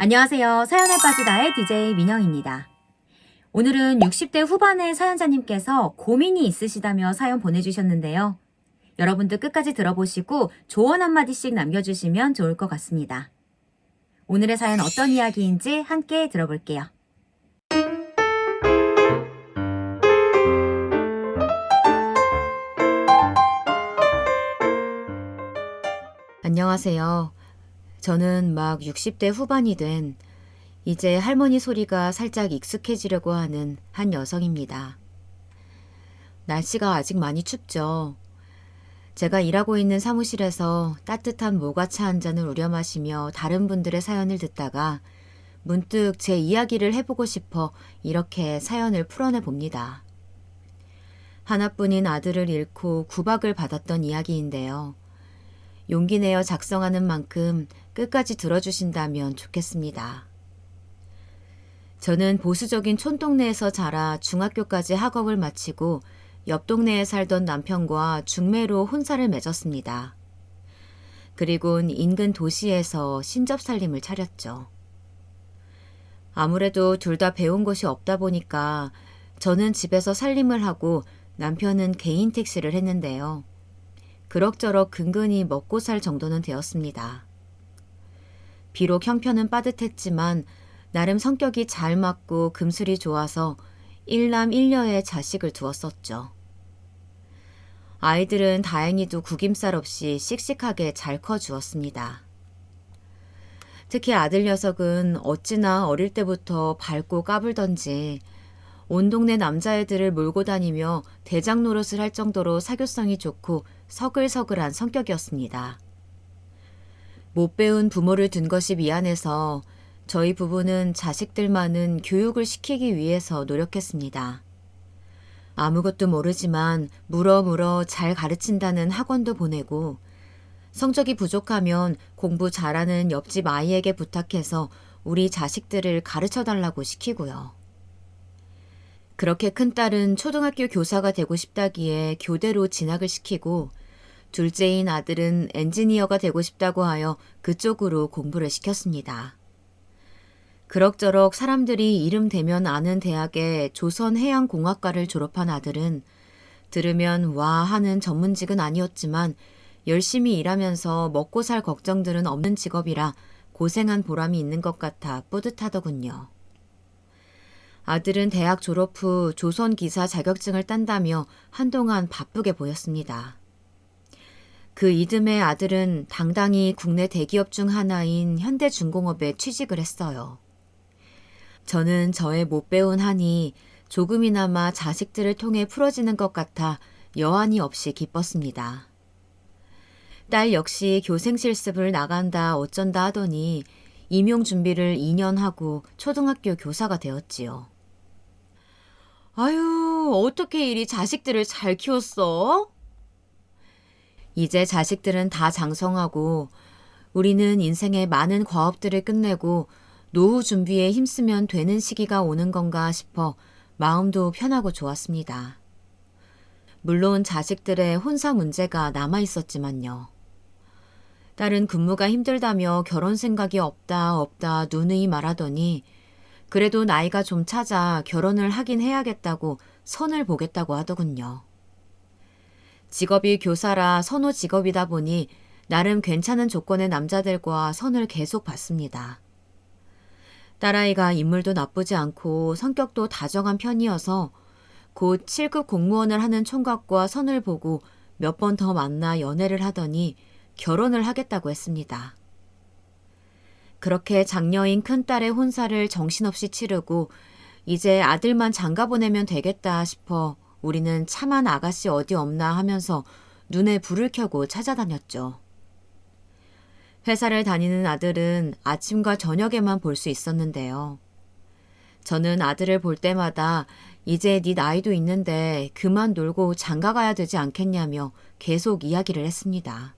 안녕하세요. 사연에 빠지다의 DJ 민영입니다. 오늘은 60대 후반의 사연자님께서 고민이 있으시다며 사연 보내주셨는데요. 여러분들 끝까지 들어보시고 조언 한마디씩 남겨주시면 좋을 것 같습니다. 오늘의 사연 어떤 이야기인지 함께 들어볼게요. 안녕하세요. 저는 막 60대 후반이 된 이제 할머니 소리가 살짝 익숙해지려고 하는 한 여성입니다. 날씨가 아직 많이 춥죠. 제가 일하고 있는 사무실에서 따뜻한 모가차 한 잔을 우려 마시며 다른 분들의 사연을 듣다가 문득 제 이야기를 해보고 싶어 이렇게 사연을 풀어내 봅니다. 하나뿐인 아들을 잃고 구박을 받았던 이야기인데요. 용기 내어 작성하는 만큼 끝까지 들어주신다면 좋겠습니다. 저는 보수적인 촌동네에서 자라 중학교까지 학업을 마치고 옆 동네에 살던 남편과 중매로 혼사를 맺었습니다. 그리곤 인근 도시에서 신접살림을 차렸죠. 아무래도 둘 다 배운 것이 없다 보니까 저는 집에서 살림을 하고 남편은 개인 택시를 했는데요. 그럭저럭 근근히 먹고 살 정도는 되었습니다. 비록 형편은 빠듯했지만 나름 성격이 잘 맞고 금슬이 좋아서 일남 일녀의 자식을 두었었죠. 아이들은 다행히도 구김살 없이 씩씩하게 잘 커주었습니다. 특히 아들 녀석은 어찌나 어릴 때부터 밝고 까불던지 온 동네 남자애들을 몰고 다니며 대장 노릇을 할 정도로 사교성이 좋고 서글서글한 성격이었습니다. 못 배운 부모를 둔 것이 미안해서 저희 부부는 자식들만은 교육을 시키기 위해서 노력했습니다. 아무것도 모르지만 물어물어 잘 가르친다는 학원도 보내고 성적이 부족하면 공부 잘하는 옆집 아이에게 부탁해서 우리 자식들을 가르쳐달라고 시키고요. 그렇게 큰딸은 초등학교 교사가 되고 싶다기에 교대로 진학을 시키고 둘째인 아들은 엔지니어가 되고 싶다고 하여 그쪽으로 공부를 시켰습니다. 그럭저럭 사람들이 이름 대면 아는 대학의 조선해양공학과를 졸업한 아들은 들으면 와 하는 전문직은 아니었지만 열심히 일하면서 먹고 살 걱정들은 없는 직업이라 고생한 보람이 있는 것 같아 뿌듯하더군요. 아들은 대학 졸업 후 조선기사 자격증을 딴다며 한동안 바쁘게 보였습니다. 그 이듬해 아들은 당당히 국내 대기업 중 하나인 현대중공업에 취직을 했어요. 저는 저의 못 배운 한이 조금이나마 자식들을 통해 풀어지는 것 같아 여한이 없이 기뻤습니다. 딸 역시 교생 실습을 나간다 어쩐다 하더니 임용 준비를 2년 하고 초등학교 교사가 되었지요. 아유, 어떻게 이리 자식들을 잘 키웠어? 이제 자식들은 다 장성하고 우리는 인생의 많은 과업들을 끝내고 노후 준비에 힘쓰면 되는 시기가 오는 건가 싶어 마음도 편하고 좋았습니다. 물론 자식들의 혼사 문제가 남아 있었지만요. 딸은 근무가 힘들다며 결혼 생각이 없다 누누이 말하더니 그래도 나이가 좀 차자 결혼을 하긴 해야겠다고 선을 보겠다고 하더군요. 직업이 교사라 선호 직업이다 보니 나름 괜찮은 조건의 남자들과 선을 계속 봤습니다. 딸아이가 인물도 나쁘지 않고 성격도 다정한 편이어서 곧 7급 공무원을 하는 총각과 선을 보고 몇 번 더 만나 연애를 하더니 결혼을 하겠다고 했습니다. 그렇게 장녀인 큰딸의 혼사를 정신없이 치르고 이제 아들만 장가 보내면 되겠다 싶어 우리는 참한 아가씨 어디 없나 하면서 눈에 불을 켜고 찾아다녔죠. 회사를 다니는 아들은 아침과 저녁에만 볼 수 있었는데요. 저는 아들을 볼 때마다 이제 네 나이도 있는데 그만 놀고 장가 가야 되지 않겠냐며 계속 이야기를 했습니다.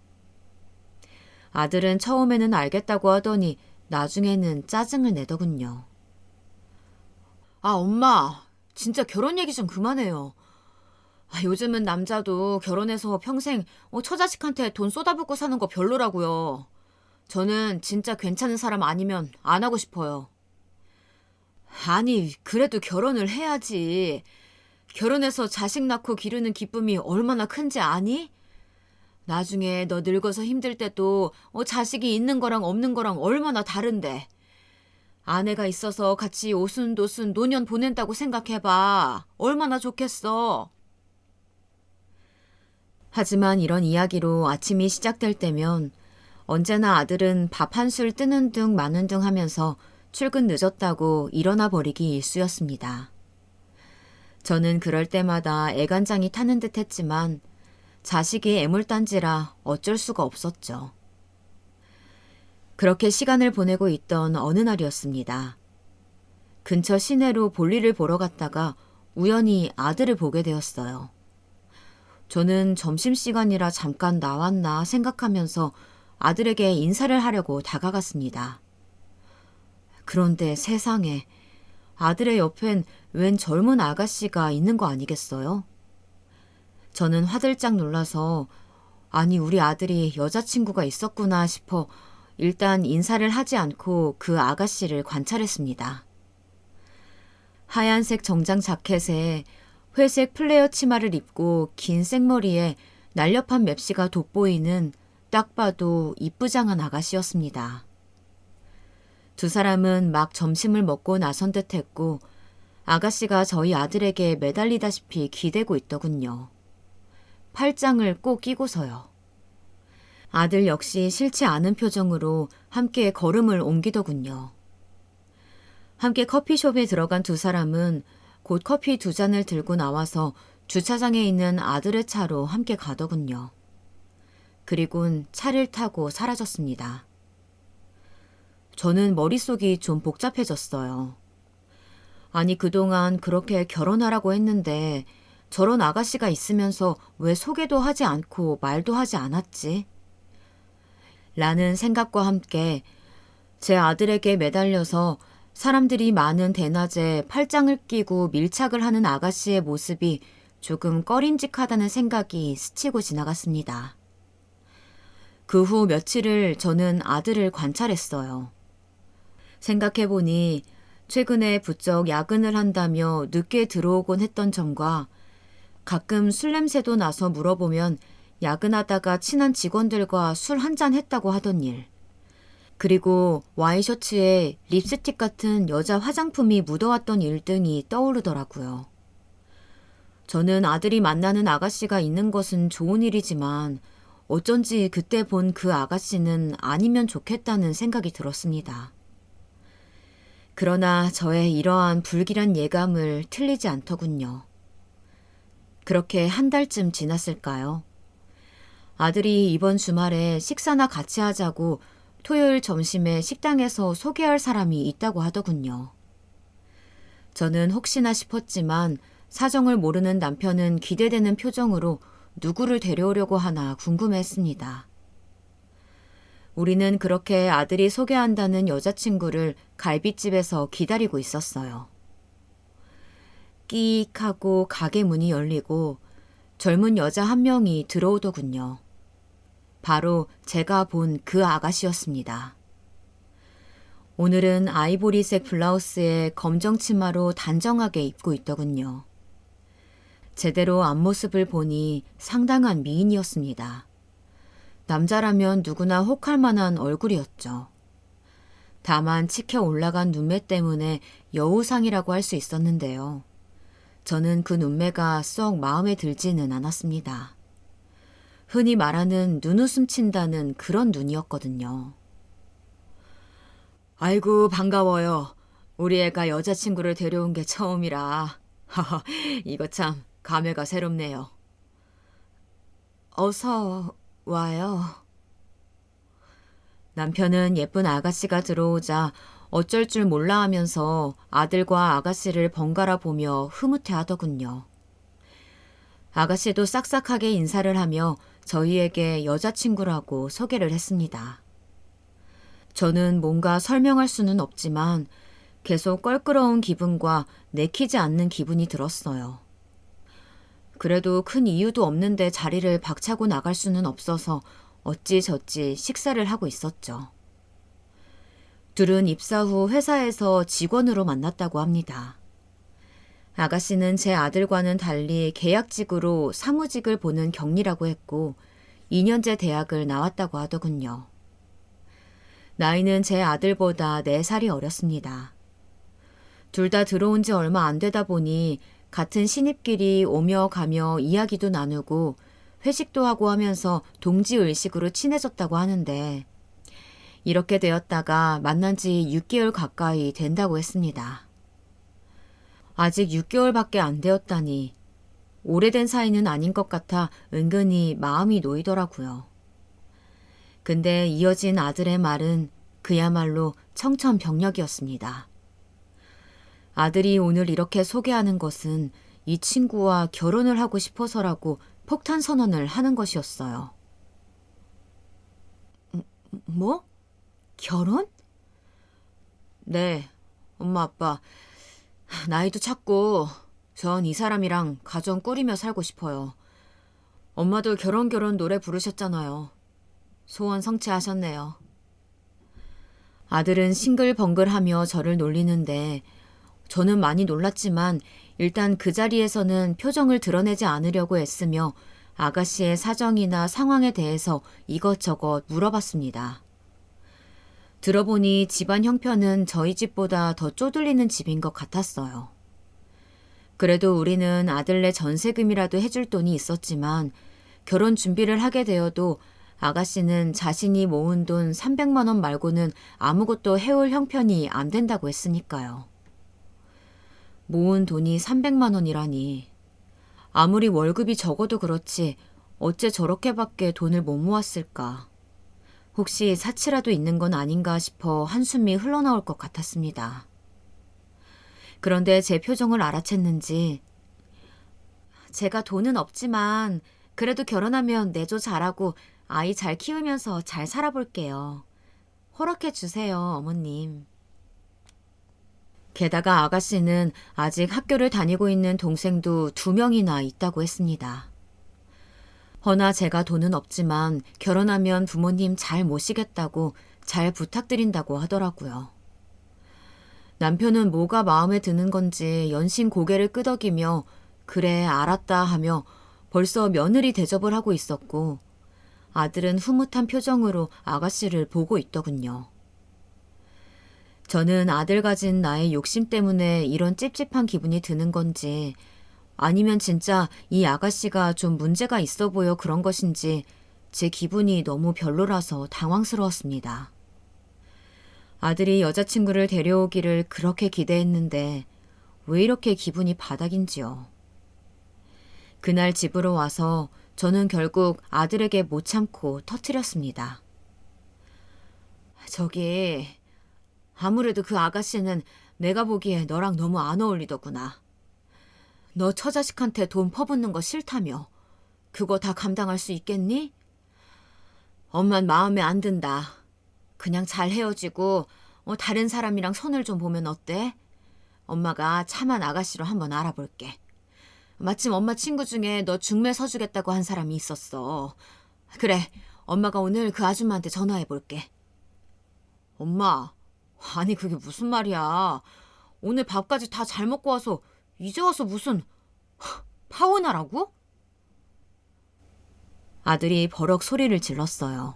아들은 처음에는 알겠다고 하더니 나중에는 짜증을 내더군요. 아, 엄마, 진짜 결혼 얘기 좀 그만해요. 요즘은 남자도 결혼해서 평생 처자식한테 돈 쏟아붓고 사는 거 별로라고요. 저는 진짜 괜찮은 사람 아니면 안 하고 싶어요. 아니, 그래도 결혼을 해야지. 결혼해서 자식 낳고 기르는 기쁨이 얼마나 큰지 아니? 나중에 너 늙어서 힘들 때도 자식이 있는 거랑 없는 거랑 얼마나 다른데. 아내가 있어서 같이 오순도순 노년 보낸다고 생각해봐. 얼마나 좋겠어. 하지만 이런 이야기로 아침이 시작될 때면 언제나 아들은 밥 한 술 뜨는 둥 마는 둥 하면서 출근 늦었다고 일어나 버리기 일쑤였습니다. 저는 그럴 때마다 애간장이 타는 듯 했지만 자식이 애물단지라 어쩔 수가 없었죠. 그렇게 시간을 보내고 있던 어느 날이었습니다. 근처 시내로 볼일을 보러 갔다가 우연히 아들을 보게 되었어요. 저는 점심시간이라 잠깐 나왔나 생각하면서 아들에게 인사를 하려고 다가갔습니다. 그런데 세상에 아들의 옆엔 웬 젊은 아가씨가 있는 거 아니겠어요? 저는 화들짝 놀라서 아니 우리 아들이 여자친구가 있었구나 싶어 일단 인사를 하지 않고 그 아가씨를 관찰했습니다. 하얀색 정장 자켓에 회색 플레어 치마를 입고 긴 생머리에 날렵한 맵시가 돋보이는 딱 봐도 이쁘장한 아가씨였습니다. 두 사람은 막 점심을 먹고 나선 듯 했고 아가씨가 저희 아들에게 매달리다시피 기대고 있더군요. 팔짱을 꼭 끼고서요. 아들 역시 싫지 않은 표정으로 함께 걸음을 옮기더군요. 함께 커피숍에 들어간 두 사람은 곧 커피 두 잔을 들고 나와서 주차장에 있는 아들의 차로 함께 가더군요. 그리곤 차를 타고 사라졌습니다. 저는 머릿속이 좀 복잡해졌어요. 아니 그동안 그렇게 결혼하라고 했는데 저런 아가씨가 있으면서 왜 소개도 하지 않고 말도 하지 않았지? 라는 생각과 함께 제 아들에게 매달려서 사람들이 많은 대낮에 팔짱을 끼고 밀착을 하는 아가씨의 모습이 조금 꺼림직하다는 생각이 스치고 지나갔습니다. 그 후 며칠을 저는 아들을 관찰했어요. 생각해보니 최근에 부쩍 야근을 한다며 늦게 들어오곤 했던 점과 가끔 술 냄새도 나서 물어보면 야근하다가 친한 직원들과 술 한잔 했다고 하던 일, 그리고 와이셔츠에 립스틱 같은 여자 화장품이 묻어왔던 일 등이 떠오르더라고요. 저는 아들이 만나는 아가씨가 있는 것은 좋은 일이지만 어쩐지 그때 본 그 아가씨는 아니면 좋겠다는 생각이 들었습니다. 그러나 저의 이러한 불길한 예감을 틀리지 않더군요. 그렇게 한 달쯤 지났을까요? 아들이 이번 주말에 식사나 같이 하자고 토요일 점심에 식당에서 소개할 사람이 있다고 하더군요. 저는 혹시나 싶었지만 사정을 모르는 남편은 기대되는 표정으로 누구를 데려오려고 하나 궁금해했습니다. 우리는 그렇게 아들이 소개한다는 여자친구를 갈빗집에서 기다리고 있었어요. 끼익 하고 가게 문이 열리고 젊은 여자 한 명이 들어오더군요. 바로 제가 본 그 아가씨였습니다. 오늘은 아이보리색 블라우스에 검정 치마로 단정하게 입고 있더군요. 제대로 앞모습을 보니 상당한 미인이었습니다. 남자라면 누구나 혹할 만한 얼굴이었죠. 다만 치켜 올라간 눈매 때문에 여우상이라고 할 수 있었는데요. 저는 그 눈매가 썩 마음에 들지는 않았습니다. 흔히 말하는 눈웃음 친다는 그런 눈이었거든요. 아이고 반가워요. 우리 애가 여자친구를 데려온 게 처음이라. 하하, 이거 참 감회가 새롭네요. 어서 와요. 남편은 예쁜 아가씨가 들어오자 어쩔 줄 몰라 하면서 아들과 아가씨를 번갈아 보며 흐뭇해 하더군요. 아가씨도 싹싹하게 인사를 하며 저희에게 여자친구라고 소개를 했습니다. 저는 뭔가 설명할 수는 없지만 계속 껄끄러운 기분과 내키지 않는 기분이 들었어요. 그래도 큰 이유도 없는데 자리를 박차고 나갈 수는 없어서 어찌저찌 식사를 하고 있었죠. 둘은 입사 후 회사에서 직원으로 만났다고 합니다. 아가씨는 제 아들과는 달리 계약직으로 사무직을 보는 격리라고 했고 2년제 대학을 나왔다고 하더군요. 나이는 제 아들보다 4살이 어렸습니다. 둘 다 들어온 지 얼마 안 되다 보니 같은 신입끼리 오며 가며 이야기도 나누고 회식도 하고 하면서 동지의식으로 친해졌다고 하는데 이렇게 되었다가 만난 지 6개월 가까이 된다고 했습니다. 아직 6개월밖에 안 되었다니 오래된 사이는 아닌 것 같아 은근히 마음이 놓이더라고요. 근데 이어진 아들의 말은 그야말로 청천벽력이었습니다. 아들이 오늘 이렇게 소개하는 것은 이 친구와 결혼을 하고 싶어서라고 폭탄 선언을 하는 것이었어요. 뭐? 결혼? 네, 엄마 아빠. 나이도 찼고 전 이 사람이랑 가정 꾸리며 살고 싶어요. 엄마도 결혼 노래 부르셨잖아요. 소원 성취하셨네요. 아들은 싱글벙글하며 저를 놀리는데 저는 많이 놀랐지만 일단 그 자리에서는 표정을 드러내지 않으려고 애쓰며 아가씨의 사정이나 상황에 대해서 이것저것 물어봤습니다. 들어보니 집안 형편은 저희 집보다 더 쪼들리는 집인 것 같았어요. 그래도 우리는 아들네 전세금이라도 해줄 돈이 있었지만 결혼 준비를 하게 되어도 아가씨는 자신이 모은 돈 300만 원 말고는 아무것도 해올 형편이 안 된다고 했으니까요. 모은 돈이 300만 원이라니. 아무리 월급이 적어도 그렇지 어째 저렇게밖에 돈을 못 모았을까. 혹시 사치라도 있는 건 아닌가 싶어 한숨이 흘러나올 것 같았습니다. 그런데 제 표정을 알아챘는지 제가 돈은 없지만 그래도 결혼하면 내조 잘하고 아이 잘 키우면서 잘 살아볼게요. 허락해 주세요, 어머님. 게다가 아가씨는 아직 학교를 다니고 있는 동생도 2명이나 있다고 했습니다. 허나 제가 돈은 없지만 결혼하면 부모님 잘 모시겠다고 잘 부탁드린다고 하더라고요. 남편은 뭐가 마음에 드는 건지 연신 고개를 끄덕이며 그래 알았다 하며 벌써 며느리 대접을 하고 있었고 아들은 흐뭇한 표정으로 아가씨를 보고 있더군요. 저는 아들 가진 나의 욕심 때문에 이런 찝찝한 기분이 드는 건지 아니면 진짜 이 아가씨가 좀 문제가 있어 보여 그런 것인지 제 기분이 너무 별로라서 당황스러웠습니다. 아들이 여자친구를 데려오기를 그렇게 기대했는데 왜 이렇게 기분이 바닥인지요. 그날 집으로 와서 저는 결국 아들에게 못 참고 터뜨렸습니다. 저기 아무래도 그 아가씨는 내가 보기에 너랑 너무 안 어울리더구나. 너 처자식한테 돈 퍼붓는 거 싫다며. 그거 다 감당할 수 있겠니? 엄만 마음에 안 든다. 그냥 잘 헤어지고 다른 사람이랑 손을 좀 보면 어때? 엄마가 참한 아가씨로 한번 알아볼게. 마침 엄마 친구 중에 너 중매 서주겠다고 한 사람이 있었어. 그래, 엄마가 오늘 그 아줌마한테 전화해볼게. 엄마, 아니 그게 무슨 말이야. 오늘 밥까지 다 잘 먹고 와서 이제 와서 무슨 파혼하라고? 아들이 버럭 소리를 질렀어요.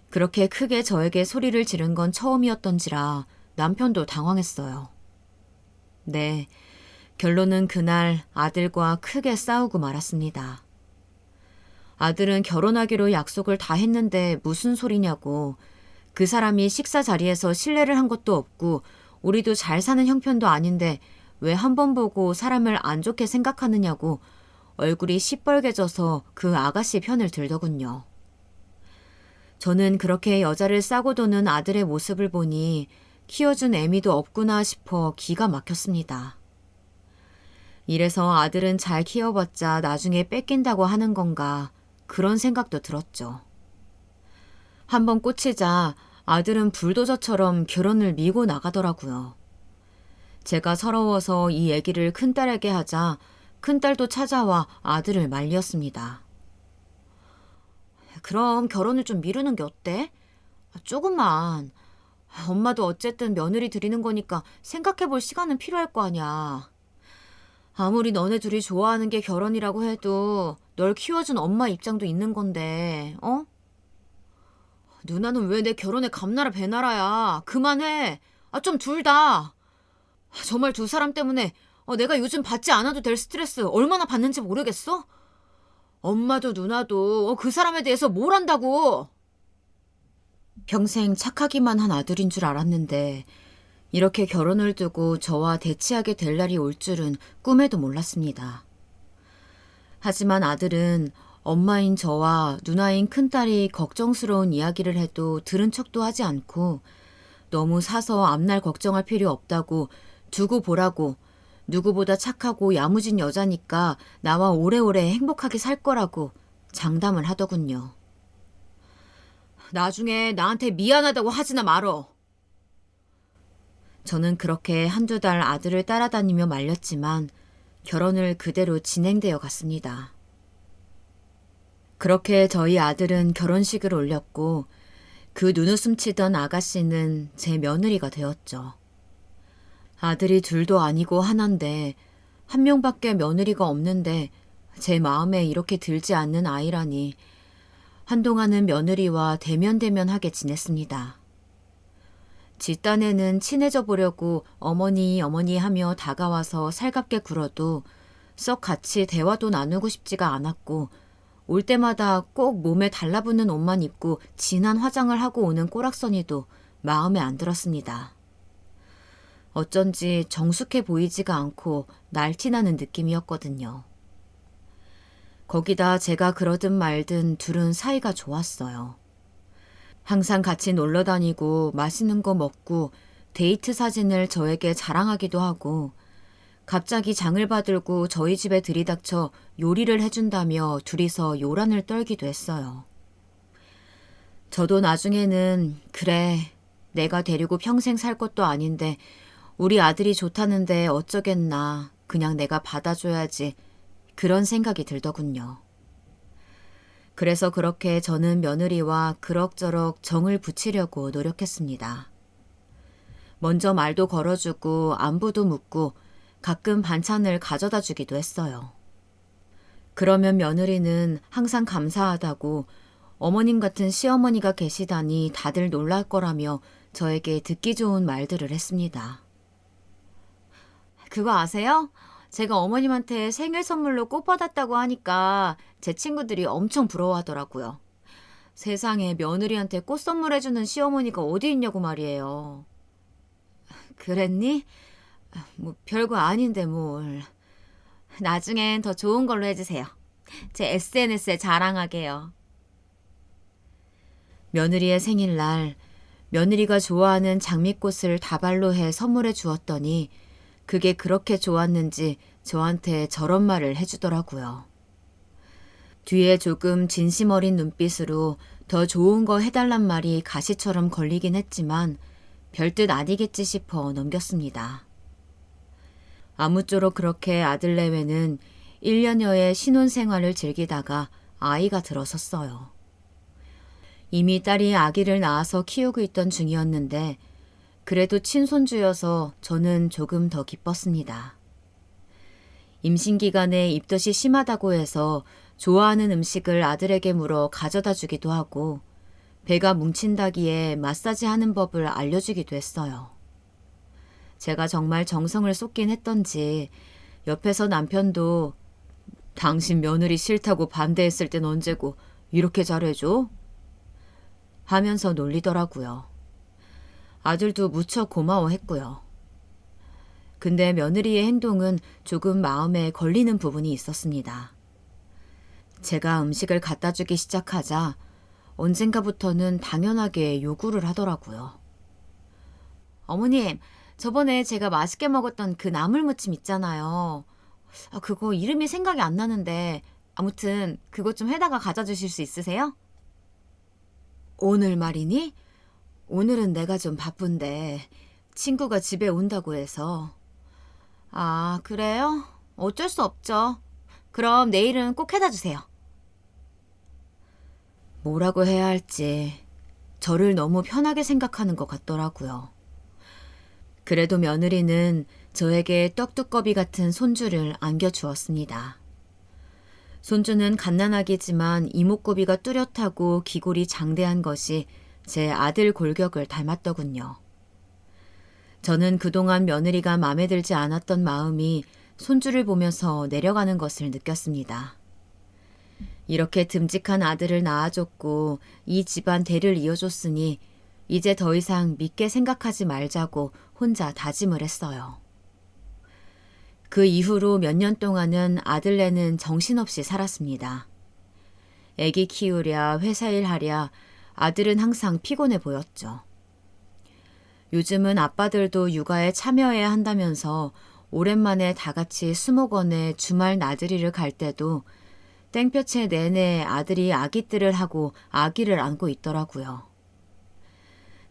그렇게 크게 저에게 소리를 지른 건 처음이었던지라 남편도 당황했어요. 네, 결론은 그날 아들과 크게 싸우고 말았습니다. 아들은 결혼하기로 약속을 다 했는데 무슨 소리냐고, 그 사람이 식사 자리에서 실례를 한 것도 없고 우리도 잘 사는 형편도 아닌데 왜 한 번 보고 사람을 안 좋게 생각하느냐고 얼굴이 시뻘개져서 그 아가씨 편을 들더군요. 저는 그렇게 여자를 싸고 도는 아들의 모습을 보니 키워준 애미도 없구나 싶어 기가 막혔습니다. 이래서 아들은 잘 키워봤자 나중에 뺏긴다고 하는 건가 그런 생각도 들었죠. 한번 꽂히자 아들은 불도저처럼 결혼을 미고 나가더라고요. 제가 서러워서 이 얘기를 큰딸에게 하자 큰딸도 찾아와 아들을 말렸습니다. 그럼 결혼을 좀 미루는 게 어때? 조금만. 엄마도 어쨌든 며느리 드리는 거니까 생각해 볼 시간은 필요할 거 아니야. 아무리 너네 둘이 좋아하는 게 결혼이라고 해도 널 키워준 엄마 입장도 있는 건데, 어? 누나는 왜 내 결혼에 감나라 배나라야. 그만해. 좀 둘 다. 정말 두 사람 때문에 내가 요즘 받지 않아도 될 스트레스 얼마나 받는지 모르겠어? 엄마도 누나도 그 사람에 대해서 뭘 안다고. 평생 착하기만 한 아들인 줄 알았는데 이렇게 결혼을 두고 저와 대치하게 될 날이 올 줄은 꿈에도 몰랐습니다. 하지만 아들은 엄마인 저와 누나인 큰딸이 걱정스러운 이야기를 해도 들은 척도 하지 않고 너무 사서 앞날 걱정할 필요 없다고 두고 보라고 누구보다 착하고 야무진 여자니까 나와 오래오래 행복하게 살 거라고 장담을 하더군요. 나중에 나한테 미안하다고 하지나 말어. 저는 그렇게 한두 달 아들을 따라다니며 말렸지만 결혼을 그대로 진행되어 갔습니다. 그렇게 저희 아들은 결혼식을 올렸고 그 눈웃음 치던 아가씨는 제 며느리가 되었죠. 아들이 둘도 아니고 하나인데 한 명밖에 며느리가 없는데 제 마음에 이렇게 들지 않는 아이라니 한동안은 며느리와 대면대면하게 지냈습니다. 뒷단에는 친해져 보려고 어머니 어머니 하며 다가와서 살갑게 굴어도 썩 같이 대화도 나누고 싶지가 않았고 올 때마다 꼭 몸에 달라붙는 옷만 입고 진한 화장을 하고 오는 꼬락서니도 마음에 안 들었습니다. 어쩐지 정숙해 보이지가 않고 날티나는 느낌이었거든요. 거기다 제가 그러든 말든 둘은 사이가 좋았어요. 항상 같이 놀러 다니고 맛있는 거 먹고 데이트 사진을 저에게 자랑하기도 하고 갑자기 장을 받들고 저희 집에 들이닥쳐 요리를 해준다며 둘이서 요란을 떨기도 했어요. 저도 나중에는 그래, 내가 데리고 평생 살 것도 아닌데 우리 아들이 좋다는데 어쩌겠나, 그냥 내가 받아줘야지, 그런 생각이 들더군요. 그래서 그렇게 저는 며느리와 그럭저럭 정을 붙이려고 노력했습니다. 먼저 말도 걸어주고 안부도 묻고 가끔 반찬을 가져다 주기도 했어요. 그러면 며느리는 항상 감사하다고 어머님 같은 시어머니가 계시다니 다들 놀랄 거라며 저에게 듣기 좋은 말들을 했습니다. 그거 아세요? 제가 어머님한테 생일 선물로 꽃 받았다고 하니까 제 친구들이 엄청 부러워하더라고요. 세상에 며느리한테 꽃 선물해주는 시어머니가 어디 있냐고 말이에요. 그랬니? 뭐 별거 아닌데 뭘. 나중엔 더 좋은 걸로 해주세요. 제 SNS에 자랑하게요. 며느리의 생일날 며느리가 좋아하는 장미꽃을 다발로 해 선물해 주었더니 그게 그렇게 좋았는지 저한테 저런 말을 해주더라고요. 뒤에 조금 진심 어린 눈빛으로 더 좋은 거 해달란 말이 가시처럼 걸리긴 했지만 별뜻 아니겠지 싶어 넘겼습니다. 아무쪼록 그렇게 아들내외는 1년여의 신혼생활을 즐기다가 아이가 들어섰어요. 이미 딸이 아기를 낳아서 키우고 있던 중이었는데 그래도 친손주여서 저는 조금 더 기뻤습니다. 임신 기간에 입덧이 심하다고 해서 좋아하는 음식을 아들에게 물어 가져다 주기도 하고 배가 뭉친다기에 마사지 하는 법을 알려주기도 했어요. 제가 정말 정성을 쏟긴 했던지 옆에서 남편도 당신 며느리 싫다고 반대했을 땐 언제고 이렇게 잘해줘? 하면서 놀리더라고요. 아들도 무척 고마워했고요. 근데 며느리의 행동은 조금 마음에 걸리는 부분이 있었습니다. 제가 음식을 갖다 주기 시작하자 언젠가부터는 당연하게 요구를 하더라고요. 어머님, 저번에 제가 맛있게 먹었던 그 나물무침 있잖아요. 그거 이름이 생각이 안 나는데 아무튼 그것 좀 해다가 가져 주실 수 있으세요? 오늘 말이니? 오늘은 내가 좀 바쁜데 친구가 집에 온다고 해서. 아, 그래요? 어쩔 수 없죠. 그럼 내일은 꼭 해다 주세요. 뭐라고 해야 할지 저를 너무 편하게 생각하는 것 같더라고요. 그래도 며느리는 저에게 떡두꺼비 같은 손주를 안겨주었습니다. 손주는 갓난아기지만 이목구비가 뚜렷하고 기골이 장대한 것이 제 아들 골격을 닮았더군요. 저는 그동안 며느리가 마음에 들지 않았던 마음이 손주를 보면서 내려가는 것을 느꼈습니다. 이렇게 듬직한 아들을 낳아줬고 이 집안 대를 이어줬으니 이제 더 이상 믿게 생각하지 말자고 혼자 다짐을 했어요. 그 이후로 몇 년 동안은 아들네는 정신없이 살았습니다. 애기 키우랴 회사 일 하랴 아들은 항상 피곤해 보였죠. 요즘은 아빠들도 육아에 참여해야 한다면서 오랜만에 다 같이 수목원에 주말 나들이를 갈 때도 땡볕에 내내 아들이 아기뜰을 하고 아기를 안고 있더라고요.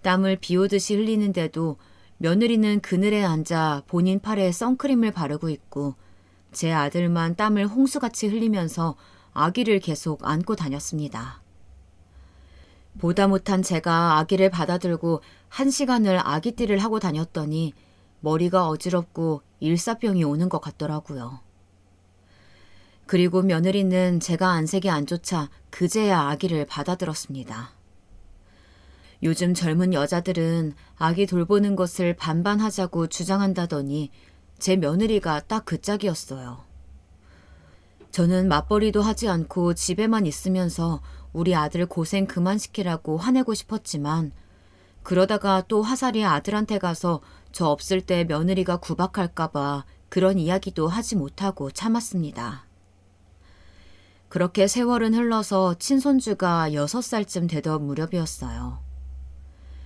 땀을 비 오듯이 흘리는데도 며느리는 그늘에 앉아 본인 팔에 선크림을 바르고 있고 제 아들만 땀을 홍수같이 흘리면서 아기를 계속 안고 다녔습니다. 보다 못한 제가 아기를 받아들고 1시간을 아기띠를 하고 다녔더니 머리가 어지럽고 일사병이 오는 것 같더라고요. 그리고 며느리는 제가 안색이 안 좋자 그제야 아기를 받아들었습니다. 요즘 젊은 여자들은 아기 돌보는 것을 반반하자고 주장한다더니 제 며느리가 딱 그 짝이었어요. 저는 맞벌이도 하지 않고 집에만 있으면서 우리 아들 고생 그만 시키라고 화내고 싶었지만 그러다가 또 화살이 아들한테 가서 저 없을 때 며느리가 구박할까봐 그런 이야기도 하지 못하고 참았습니다. 그렇게 세월은 흘러서 친손주가 6살쯤 되던 무렵이었어요.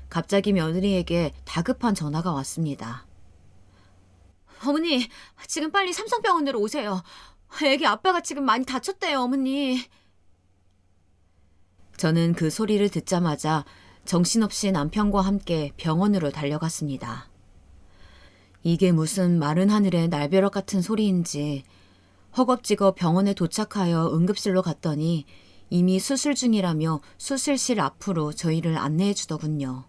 갑자기 며느리에게 다급한 전화가 왔습니다. 어머니, 지금 빨리 삼성병원으로 오세요. 애기 아빠가 지금 많이 다쳤대요, 어머니. 저는 그 소리를 듣자마자 정신없이 남편과 함께 병원으로 달려갔습니다. 이게 무슨 마른 하늘의 날벼락 같은 소리인지 허겁지겁 병원에 도착하여 응급실로 갔더니 이미 수술 중이라며 수술실 앞으로 저희를 안내해 주더군요.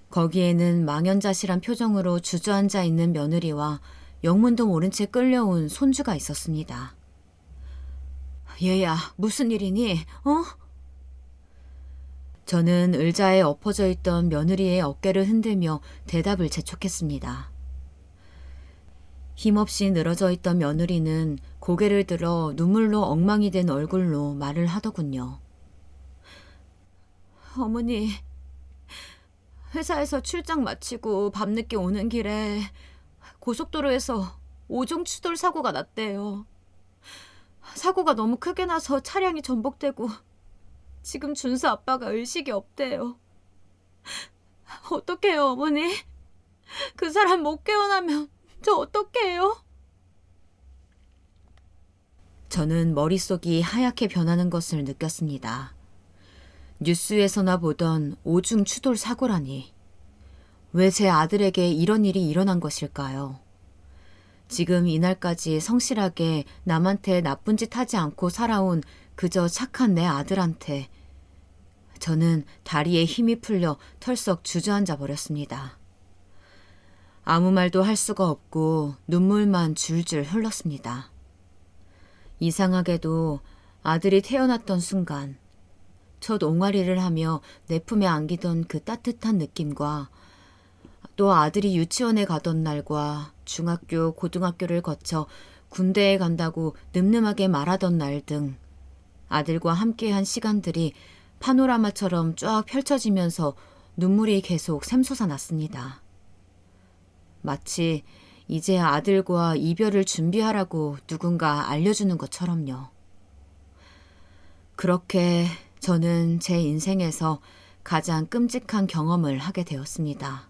거기에는 망연자실한 표정으로 주저앉아 있는 며느리와 영문도 모른 채 끌려온 손주가 있었습니다. 얘야, 무슨 일이니? 저는 의자에 엎어져 있던 며느리의 어깨를 흔들며 대답을 재촉했습니다. 힘없이 늘어져 있던 며느리는 고개를 들어 눈물로 엉망이 된 얼굴로 말을 하더군요. 어머니, 회사에서 출장 마치고 밤늦게 오는 길에 고속도로에서 오종 추돌 사고가 났대요. 사고가 너무 크게 나서 차량이 전복되고 지금 준수 아빠가 의식이 없대요. 어떡해요, 어머니? 그 사람 못 깨어나면 저 어떡해요? 저는 머릿속이 하얗게 변하는 것을 느꼈습니다. 뉴스에서나 보던 오중 추돌 사고라니. 왜 제 아들에게 이런 일이 일어난 것일까요? 지금 이날까지 성실하게 남한테 나쁜 짓 하지 않고 살아온 그저 착한 내 아들한테 저는 다리에 힘이 풀려 털썩 주저앉아 버렸습니다. 아무 말도 할 수가 없고 눈물만 줄줄 흘렀습니다. 이상하게도 아들이 태어났던 순간 첫 옹알이를 하며 내 품에 안기던 그 따뜻한 느낌과 또 아들이 유치원에 가던 날과 중학교, 고등학교를 거쳐 군대에 간다고 늠름하게 말하던 날 등 아들과 함께한 시간들이 파노라마처럼 쫙 펼쳐지면서 눈물이 계속 샘솟아 났습니다. 마치 이제 아들과 이별을 준비하라고 누군가 알려주는 것처럼요. 그렇게 저는 제 인생에서 가장 끔찍한 경험을 하게 되었습니다.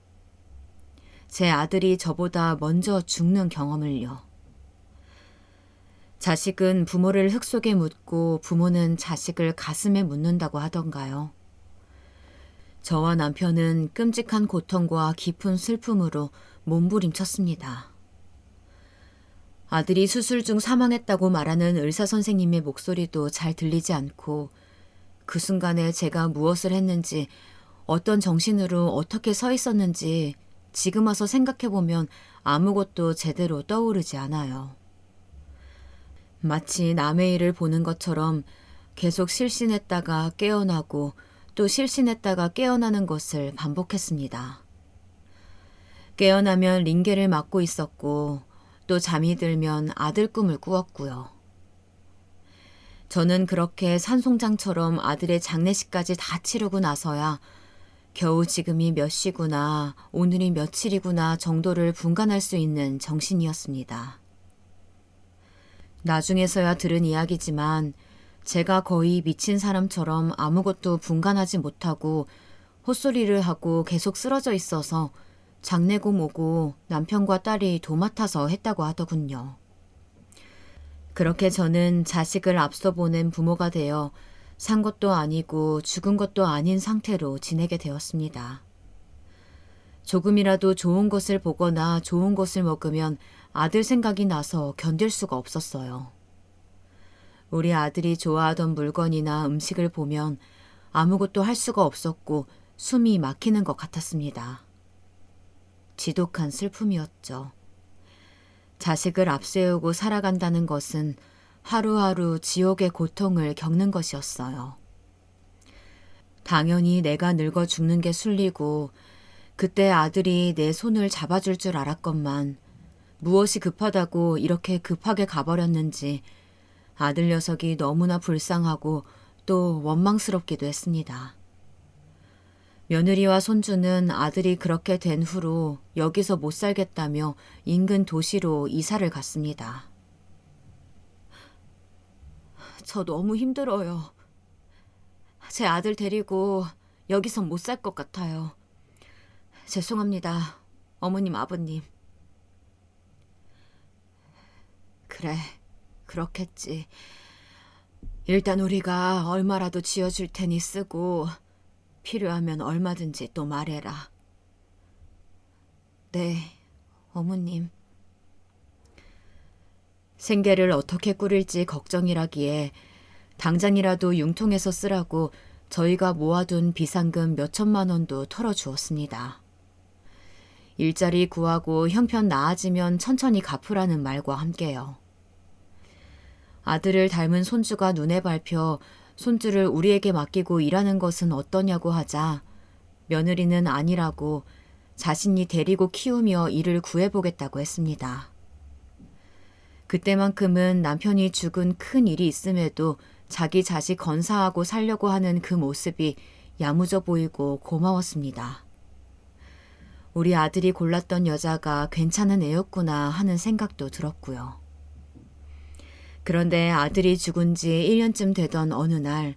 제 아들이 저보다 먼저 죽는 경험을요. 자식은 부모를 흙 속에 묻고 부모는 자식을 가슴에 묻는다고 하던가요. 저와 남편은 끔찍한 고통과 깊은 슬픔으로 몸부림쳤습니다. 아들이 수술 중 사망했다고 말하는 의사 선생님의 목소리도 잘 들리지 않고 그 순간에 제가 무엇을 했는지, 어떤 정신으로 어떻게 서 있었는지 지금 와서 생각해보면 아무것도 제대로 떠오르지 않아요. 마치 남의 일을 보는 것처럼 계속 실신했다가 깨어나고 또 실신했다가 깨어나는 것을 반복했습니다. 깨어나면 링게를 맞고 있었고 또 잠이 들면 아들 꿈을 꾸었고요. 저는 그렇게 산송장처럼 아들의 장례식까지 다 치르고 나서야 겨우 지금이 몇 시구나, 오늘이 며칠이구나 정도를 분간할 수 있는 정신이었습니다. 나중에서야 들은 이야기지만 제가 거의 미친 사람처럼 아무것도 분간하지 못하고 헛소리를 하고 계속 쓰러져 있어서 장례고 뭐고 남편과 딸이 도맡아서 했다고 하더군요. 그렇게 저는 자식을 앞서 보낸 부모가 되어 산 것도 아니고 죽은 것도 아닌 상태로 지내게 되었습니다. 조금이라도 좋은 것을 보거나 좋은 것을 먹으면 아들 생각이 나서 견딜 수가 없었어요. 우리 아들이 좋아하던 물건이나 음식을 보면 아무것도 할 수가 없었고 숨이 막히는 것 같았습니다. 지독한 슬픔이었죠. 자식을 앞세우고 살아간다는 것은 하루하루 지옥의 고통을 겪는 것이었어요. 당연히 내가 늙어 죽는 게 순리고 그때 아들이 내 손을 잡아줄 줄 알았건만 무엇이 급하다고 이렇게 급하게 가버렸는지 아들 녀석이 너무나 불쌍하고 또 원망스럽기도 했습니다. 며느리와 손주는 아들이 그렇게 된 후로 여기서 못 살겠다며 인근 도시로 이사를 갔습니다. 저 너무 힘들어요. 제 아들 데리고 여기서 못 살 것 같아요. 죄송합니다, 어머님, 아버님. 그래, 그렇겠지. 일단 우리가 얼마라도 지어줄 테니 쓰고 필요하면 얼마든지 또 말해라. 네, 어머님. 생계를 어떻게 꾸릴지 걱정이라기에 당장이라도 융통해서 쓰라고 저희가 모아둔 비상금 몇천만 원도 털어주었습니다. 일자리 구하고 형편 나아지면 천천히 갚으라는 말과 함께요. 아들을 닮은 손주가 눈에 밟혀 손주를 우리에게 맡기고 일하는 것은 어떠냐고 하자 며느리는 아니라고 자신이 데리고 키우며 일을 구해보겠다고 했습니다. 그때만큼은 남편이 죽은 큰 일이 있음에도 자기 자식 건사하고 살려고 하는 그 모습이 야무져 보이고 고마웠습니다. 우리 아들이 골랐던 여자가 괜찮은 애였구나 하는 생각도 들었고요. 그런데 아들이 죽은 지 1년쯤 되던 어느 날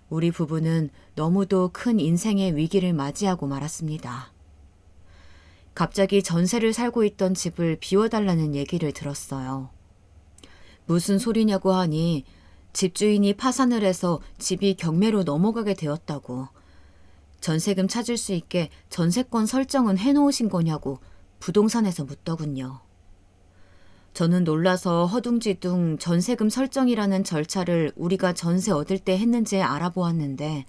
우리 부부는 너무도 큰 인생의 위기를 맞이하고 말았습니다. 갑자기 전세를 살고 있던 집을 비워달라는 얘기를 들었어요. 무슨 소리냐고 하니 집주인이 파산을 해서 집이 경매로 넘어가게 되었다고, 전세금 찾을 수 있게 전세권 설정은 해놓으신 거냐고 부동산에서 묻더군요. 저는 놀라서 허둥지둥 전세금 설정이라는 절차를 우리가 전세 얻을 때 했는지 알아보았는데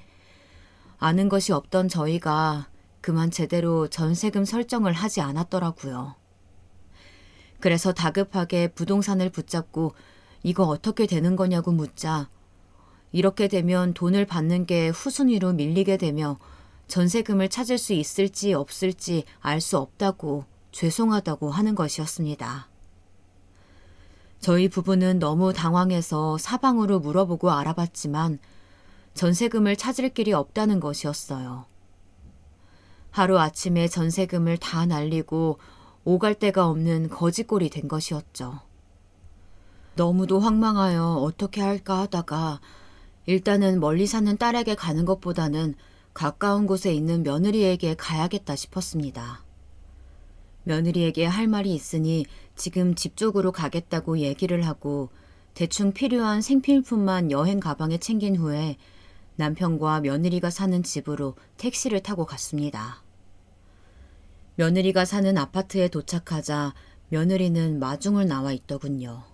아는 것이 없던 저희가 그만 제대로 전세금 설정을 하지 않았더라고요. 그래서 다급하게 부동산을 붙잡고 이거 어떻게 되는 거냐고 묻자 이렇게 되면 돈을 받는 게 후순위로 밀리게 되며 전세금을 찾을 수 있을지 없을지 알 수 없다고 죄송하다고 하는 것이었습니다. 저희 부부는 너무 당황해서 사방으로 물어보고 알아봤지만 전세금을 찾을 길이 없다는 것이었어요. 하루아침에 전세금을 다 날리고 오갈 데가 없는 거지꼴이 된 것이었죠. 너무도 황망하여 어떻게 할까 하다가 일단은 멀리 사는 딸에게 가는 것보다는 가까운 곳에 있는 며느리에게 가야겠다 싶었습니다. 며느리에게 할 말이 있으니 지금 집 쪽으로 가겠다고 얘기를 하고 대충 필요한 생필품만 여행 가방에 챙긴 후에 남편과 며느리가 사는 집으로 택시를 타고 갔습니다. 며느리가 사는 아파트에 도착하자 며느리는 마중을 나와 있더군요.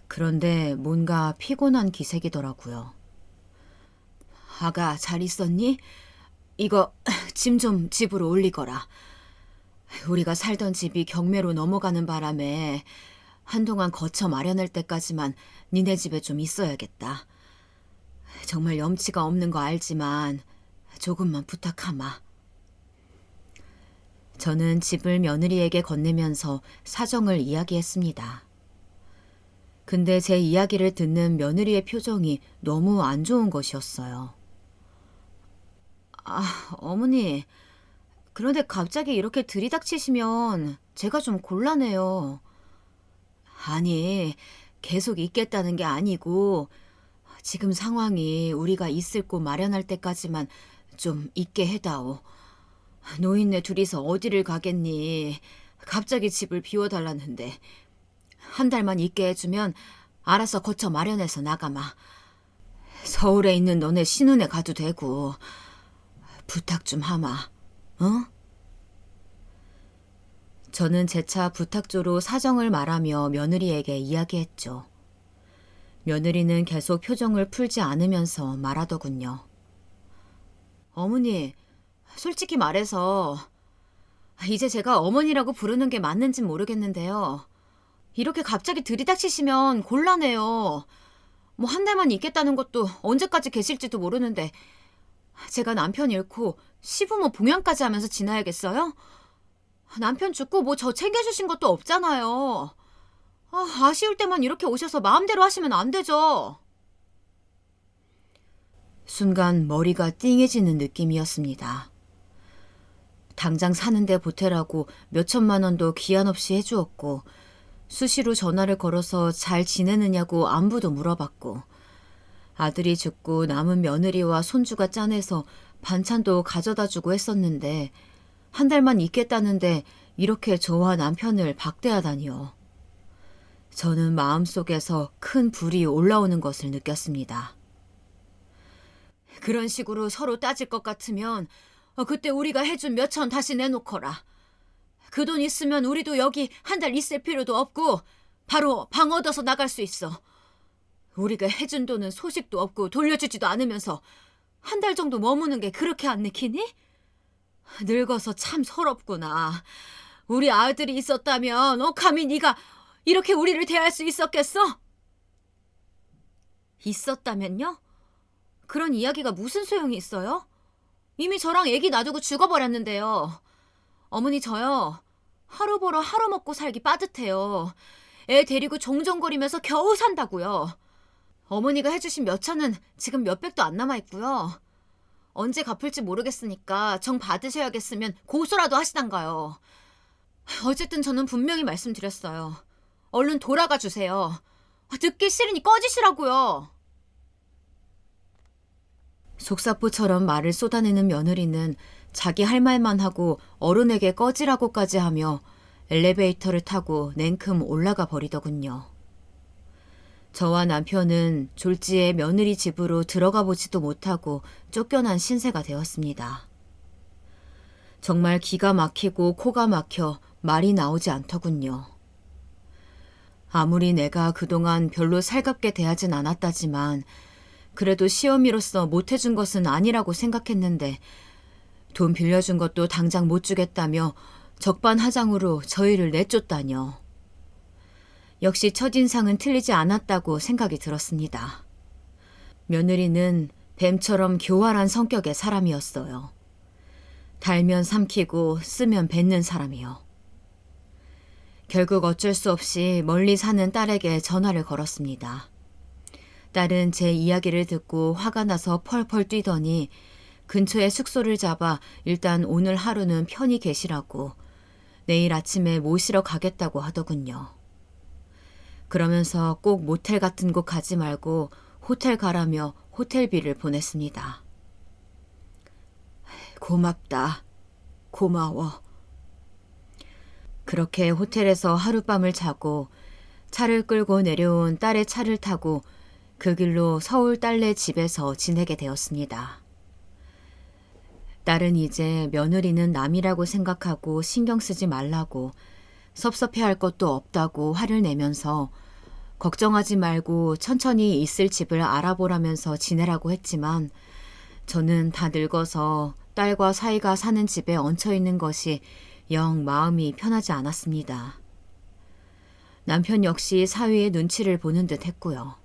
그런데 뭔가 피곤한 기색이더라고요. 아가, 잘 있었니? 이거 짐 좀 집으로 올리거라. 우리가 살던 집이 경매로 넘어가는 바람에 한동안 거처 마련할 때까지만 니네 집에 좀 있어야겠다. 정말 염치가 없는 거 알지만 조금만 부탁하마. 저는 집을 며느리에게 건네면서 사정을 이야기했습니다. 근데 제 이야기를 듣는 며느리의 표정이 너무 안 좋은 것이었어요. 어머니, 그런데 갑자기 이렇게 들이닥치시면 제가 좀 곤란해요. 아니, 계속 있겠다는 게 아니고 지금 상황이 우리가 있을 곳 마련할 때까지만 좀 있게 해다오. 노인네 둘이서 어디를 가겠니? 갑자기 집을 비워달라는데 한 달만 있게 해주면 알아서 거처 마련해서 나가마. 서울에 있는 너네 신혼에 가도 되고 부탁 좀 하마. 어? 저는 재차 부탁조로 사정을 말하며 며느리에게 이야기했죠. 며느리는 계속 표정을 풀지 않으면서 말하더군요. 어머니, 솔직히 말해서 이제 제가 어머니라고 부르는 게 맞는진 모르겠는데요. 이렇게 갑자기 들이닥치시면 곤란해요. 뭐 한 달만 있겠다는 것도 언제까지 계실지도 모르는데 제가 남편 잃고 시부모 봉양까지 하면서 지나야겠어요? 남편 죽고 뭐 저 챙겨주신 것도 없잖아요. 아쉬울 때만 이렇게 오셔서 마음대로 하시면 안 되죠. 순간 머리가 띵해지는 느낌이었습니다. 당장 사는데 보태라고 몇천만 원도 기한 없이 해주었고 수시로 전화를 걸어서 잘 지내느냐고 안부도 물어봤고 아들이 죽고 남은 며느리와 손주가 짠해서 반찬도 가져다주고 했었는데 한 달만 있겠다는데 이렇게 저와 남편을 박대하다니요. 저는 마음속에서 큰 불이 올라오는 것을 느꼈습니다. 그런 식으로 서로 따질 것 같으면 그때 우리가 해준 몇천 다시 내놓거라. 그 돈 있으면 우리도 여기 한 달 있을 필요도 없고 바로 방 얻어서 나갈 수 있어. 우리가 해준 돈은 소식도 없고 돌려주지도 않으면서 한 달 정도 머무는 게 그렇게 안 내키니? 늙어서 참 서럽구나. 우리 아들이 있었다면 감히 네가 이렇게 우리를 대할 수 있었겠어? 있었다면요? 그런 이야기가 무슨 소용이 있어요? 이미 저랑 애기 놔두고 죽어버렸는데요. 어머니 저요. 하루 벌어 하루 먹고 살기 빠듯해요. 애 데리고 종종거리면서 겨우 산다고요. 어머니가 해주신 몇천은 지금 몇백도 안 남아있고요. 언제 갚을지 모르겠으니까 정 받으셔야겠으면 고소라도 하시단가요. 어쨌든 저는 분명히 말씀드렸어요. 얼른 돌아가 주세요. 듣기 싫으니 꺼지시라고요. 속사포처럼 말을 쏟아내는 며느리는 자기 할 말만 하고 어른에게 꺼지라고까지 하며 엘리베이터를 타고 냉큼 올라가 버리더군요. 저와 남편은 졸지에 며느리 집으로 들어가 보지도 못하고 쫓겨난 신세가 되었습니다. 정말 기가 막히고 코가 막혀 말이 나오지 않더군요. 아무리 내가 그동안 별로 살갑게 대하진 않았다지만 그래도 시어미로서 못해준 것은 아니라고 생각했는데 돈 빌려준 것도 당장 못 주겠다며 적반하장으로 저희를 내쫓다뇨. 역시 첫인상은 틀리지 않았다고 생각이 들었습니다. 며느리는 뱀처럼 교활한 성격의 사람이었어요. 달면 삼키고 쓰면 뱉는 사람이요. 결국 어쩔 수 없이 멀리 사는 딸에게 전화를 걸었습니다. 딸은 제 이야기를 듣고 화가 나서 펄펄 뛰더니 근처에 숙소를 잡아 일단 오늘 하루는 편히 계시라고 내일 아침에 모시러 가겠다고 하더군요. 그러면서 꼭 모텔 같은 곳 가지 말고 호텔 가라며 호텔비를 보냈습니다. 고맙다. 고마워. 그렇게 호텔에서 하룻밤을 자고 차를 끌고 내려온 딸의 차를 타고 그 길로 서울 딸네 집에서 지내게 되었습니다. 딸은 이제 며느리는 남이라고 생각하고 신경 쓰지 말라고 섭섭해할 것도 없다고 화를 내면서 걱정하지 말고 천천히 있을 집을 알아보라면서 지내라고 했지만 저는 다 늙어서 딸과 사이가 사는 집에 얹혀 있는 것이 영 마음이 편하지 않았습니다. 남편 역시 사위의 눈치를 보는 듯 했고요.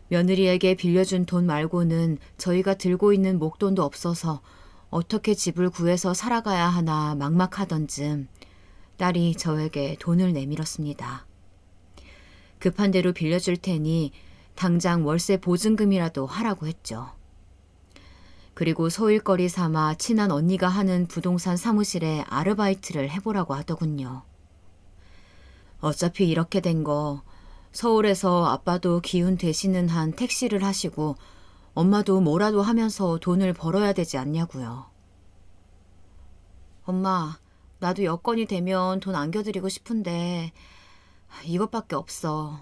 며느리에게 빌려준 돈 말고는 저희가 들고 있는 목돈도 없어서 어떻게 집을 구해서 살아가야 하나 막막하던 즈음 딸이 저에게 돈을 내밀었습니다. 급한 대로 빌려줄 테니 당장 월세 보증금이라도 하라고 했죠. 그리고 소일거리 삼아 친한 언니가 하는 부동산 사무실에 아르바이트를 해보라고 하더군요. 어차피 이렇게 된 거 서울에서 아빠도 기운 되시는 한 택시를 하시고 엄마도 뭐라도 하면서 돈을 벌어야 되지 않냐고요. 엄마, 나도 여건이 되면 돈 안겨드리고 싶은데 이것밖에 없어.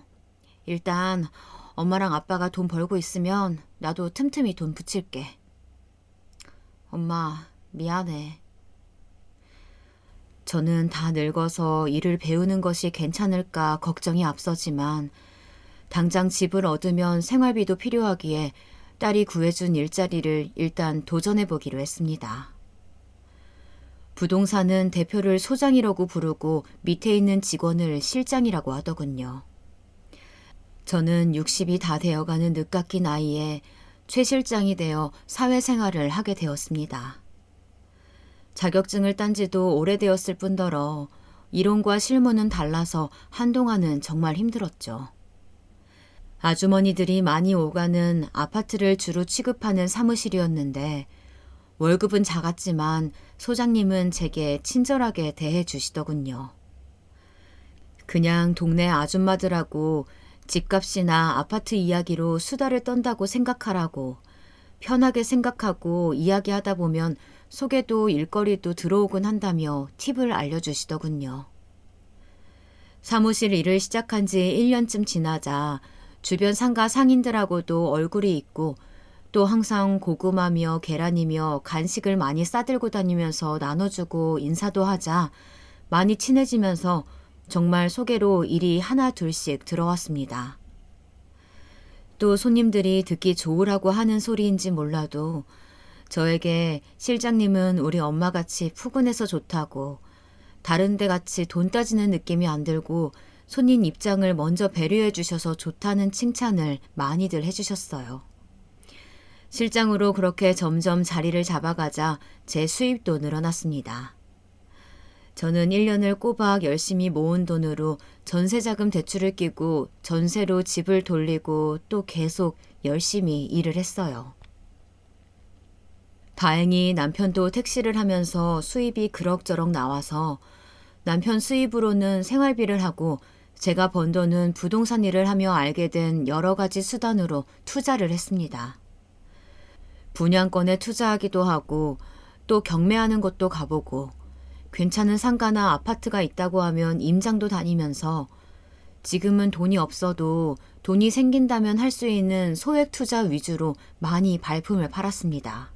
일단 엄마랑 아빠가 돈 벌고 있으면 나도 틈틈이 돈 붙일게. 엄마, 미안해. 저는 다 늙어서 일을 배우는 것이 괜찮을까 걱정이 앞서지만 당장 집을 얻으면 생활비도 필요하기에 딸이 구해준 일자리를 일단 도전해보기로 했습니다. 부동산은 대표를 소장이라고 부르고 밑에 있는 직원을 실장이라고 하더군요. 저는 60이 다 되어가는 늦깎이 나이에 최 실장이 되어 사회생활을 하게 되었습니다. 자격증을 딴 지도 오래되었을 뿐더러 이론과 실무는 달라서 한동안은 정말 힘들었죠. 아주머니들이 많이 오가는 아파트를 주로 취급하는 사무실이었는데 월급은 작았지만 소장님은 제게 친절하게 대해 주시더군요. 그냥 동네 아줌마들하고 집값이나 아파트 이야기로 수다를 떤다고 생각하라고 편하게 생각하고 이야기하다 보면 속에도 일거리도 들어오곤 한다며 팁을 알려주시더군요. 사무실 일을 시작한 지 1년쯤 지나자 주변 상가 상인들하고도 얼굴이 있고 또 항상 고구마며 계란이며 간식을 많이 싸들고 다니면서 나눠주고 인사도 하자 많이 친해지면서 정말 소개로 일이 하나 둘씩 들어왔습니다. 또 손님들이 듣기 좋으라고 하는 소리인지 몰라도 저에게 실장님은 우리 엄마같이 푸근해서 좋다고 다른 데 같이 돈 따지는 느낌이 안 들고 손님 입장을 먼저 배려해 주셔서 좋다는 칭찬을 많이들 해주셨어요. 실장으로 그렇게 점점 자리를 잡아가자 제 수입도 늘어났습니다. 저는 1년을 꼬박 열심히 모은 돈으로 전세자금 대출을 끼고 전세로 집을 돌리고 또 계속 열심히 일을 했어요. 다행히 남편도 택시를 하면서 수입이 그럭저럭 나와서 남편 수입으로는 생활비를 하고 제가 번 돈은 부동산 일을 하며 알게 된 여러 가지 수단으로 투자를 했습니다. 분양권에 투자하기도 하고 또 경매하는 곳도 가보고 괜찮은 상가나 아파트가 있다고 하면 임장도 다니면서 지금은 돈이 없어도 돈이 생긴다면 할 수 있는 소액 투자 위주로 많이 발품을 팔았습니다.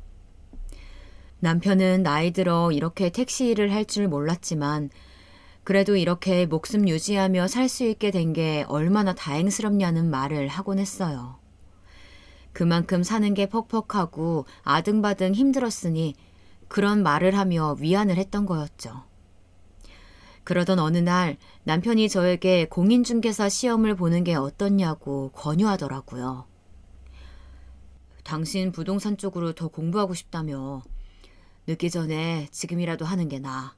남편은 나이 들어 이렇게 택시 일을 할 줄 몰랐지만 그래도 이렇게 목숨 유지하며 살 수 있게 된 게 얼마나 다행스럽냐는 말을 하곤 했어요. 그만큼 사는 게 퍽퍽하고 아등바등 힘들었으니 그런 말을 하며 위안을 했던 거였죠. 그러던 어느 날 남편이 저에게 공인중개사 시험을 보는 게 어떻냐고 권유하더라고요. 당신 부동산 쪽으로 더 공부하고 싶다며 늦기 전에 지금이라도 하는 게 나아.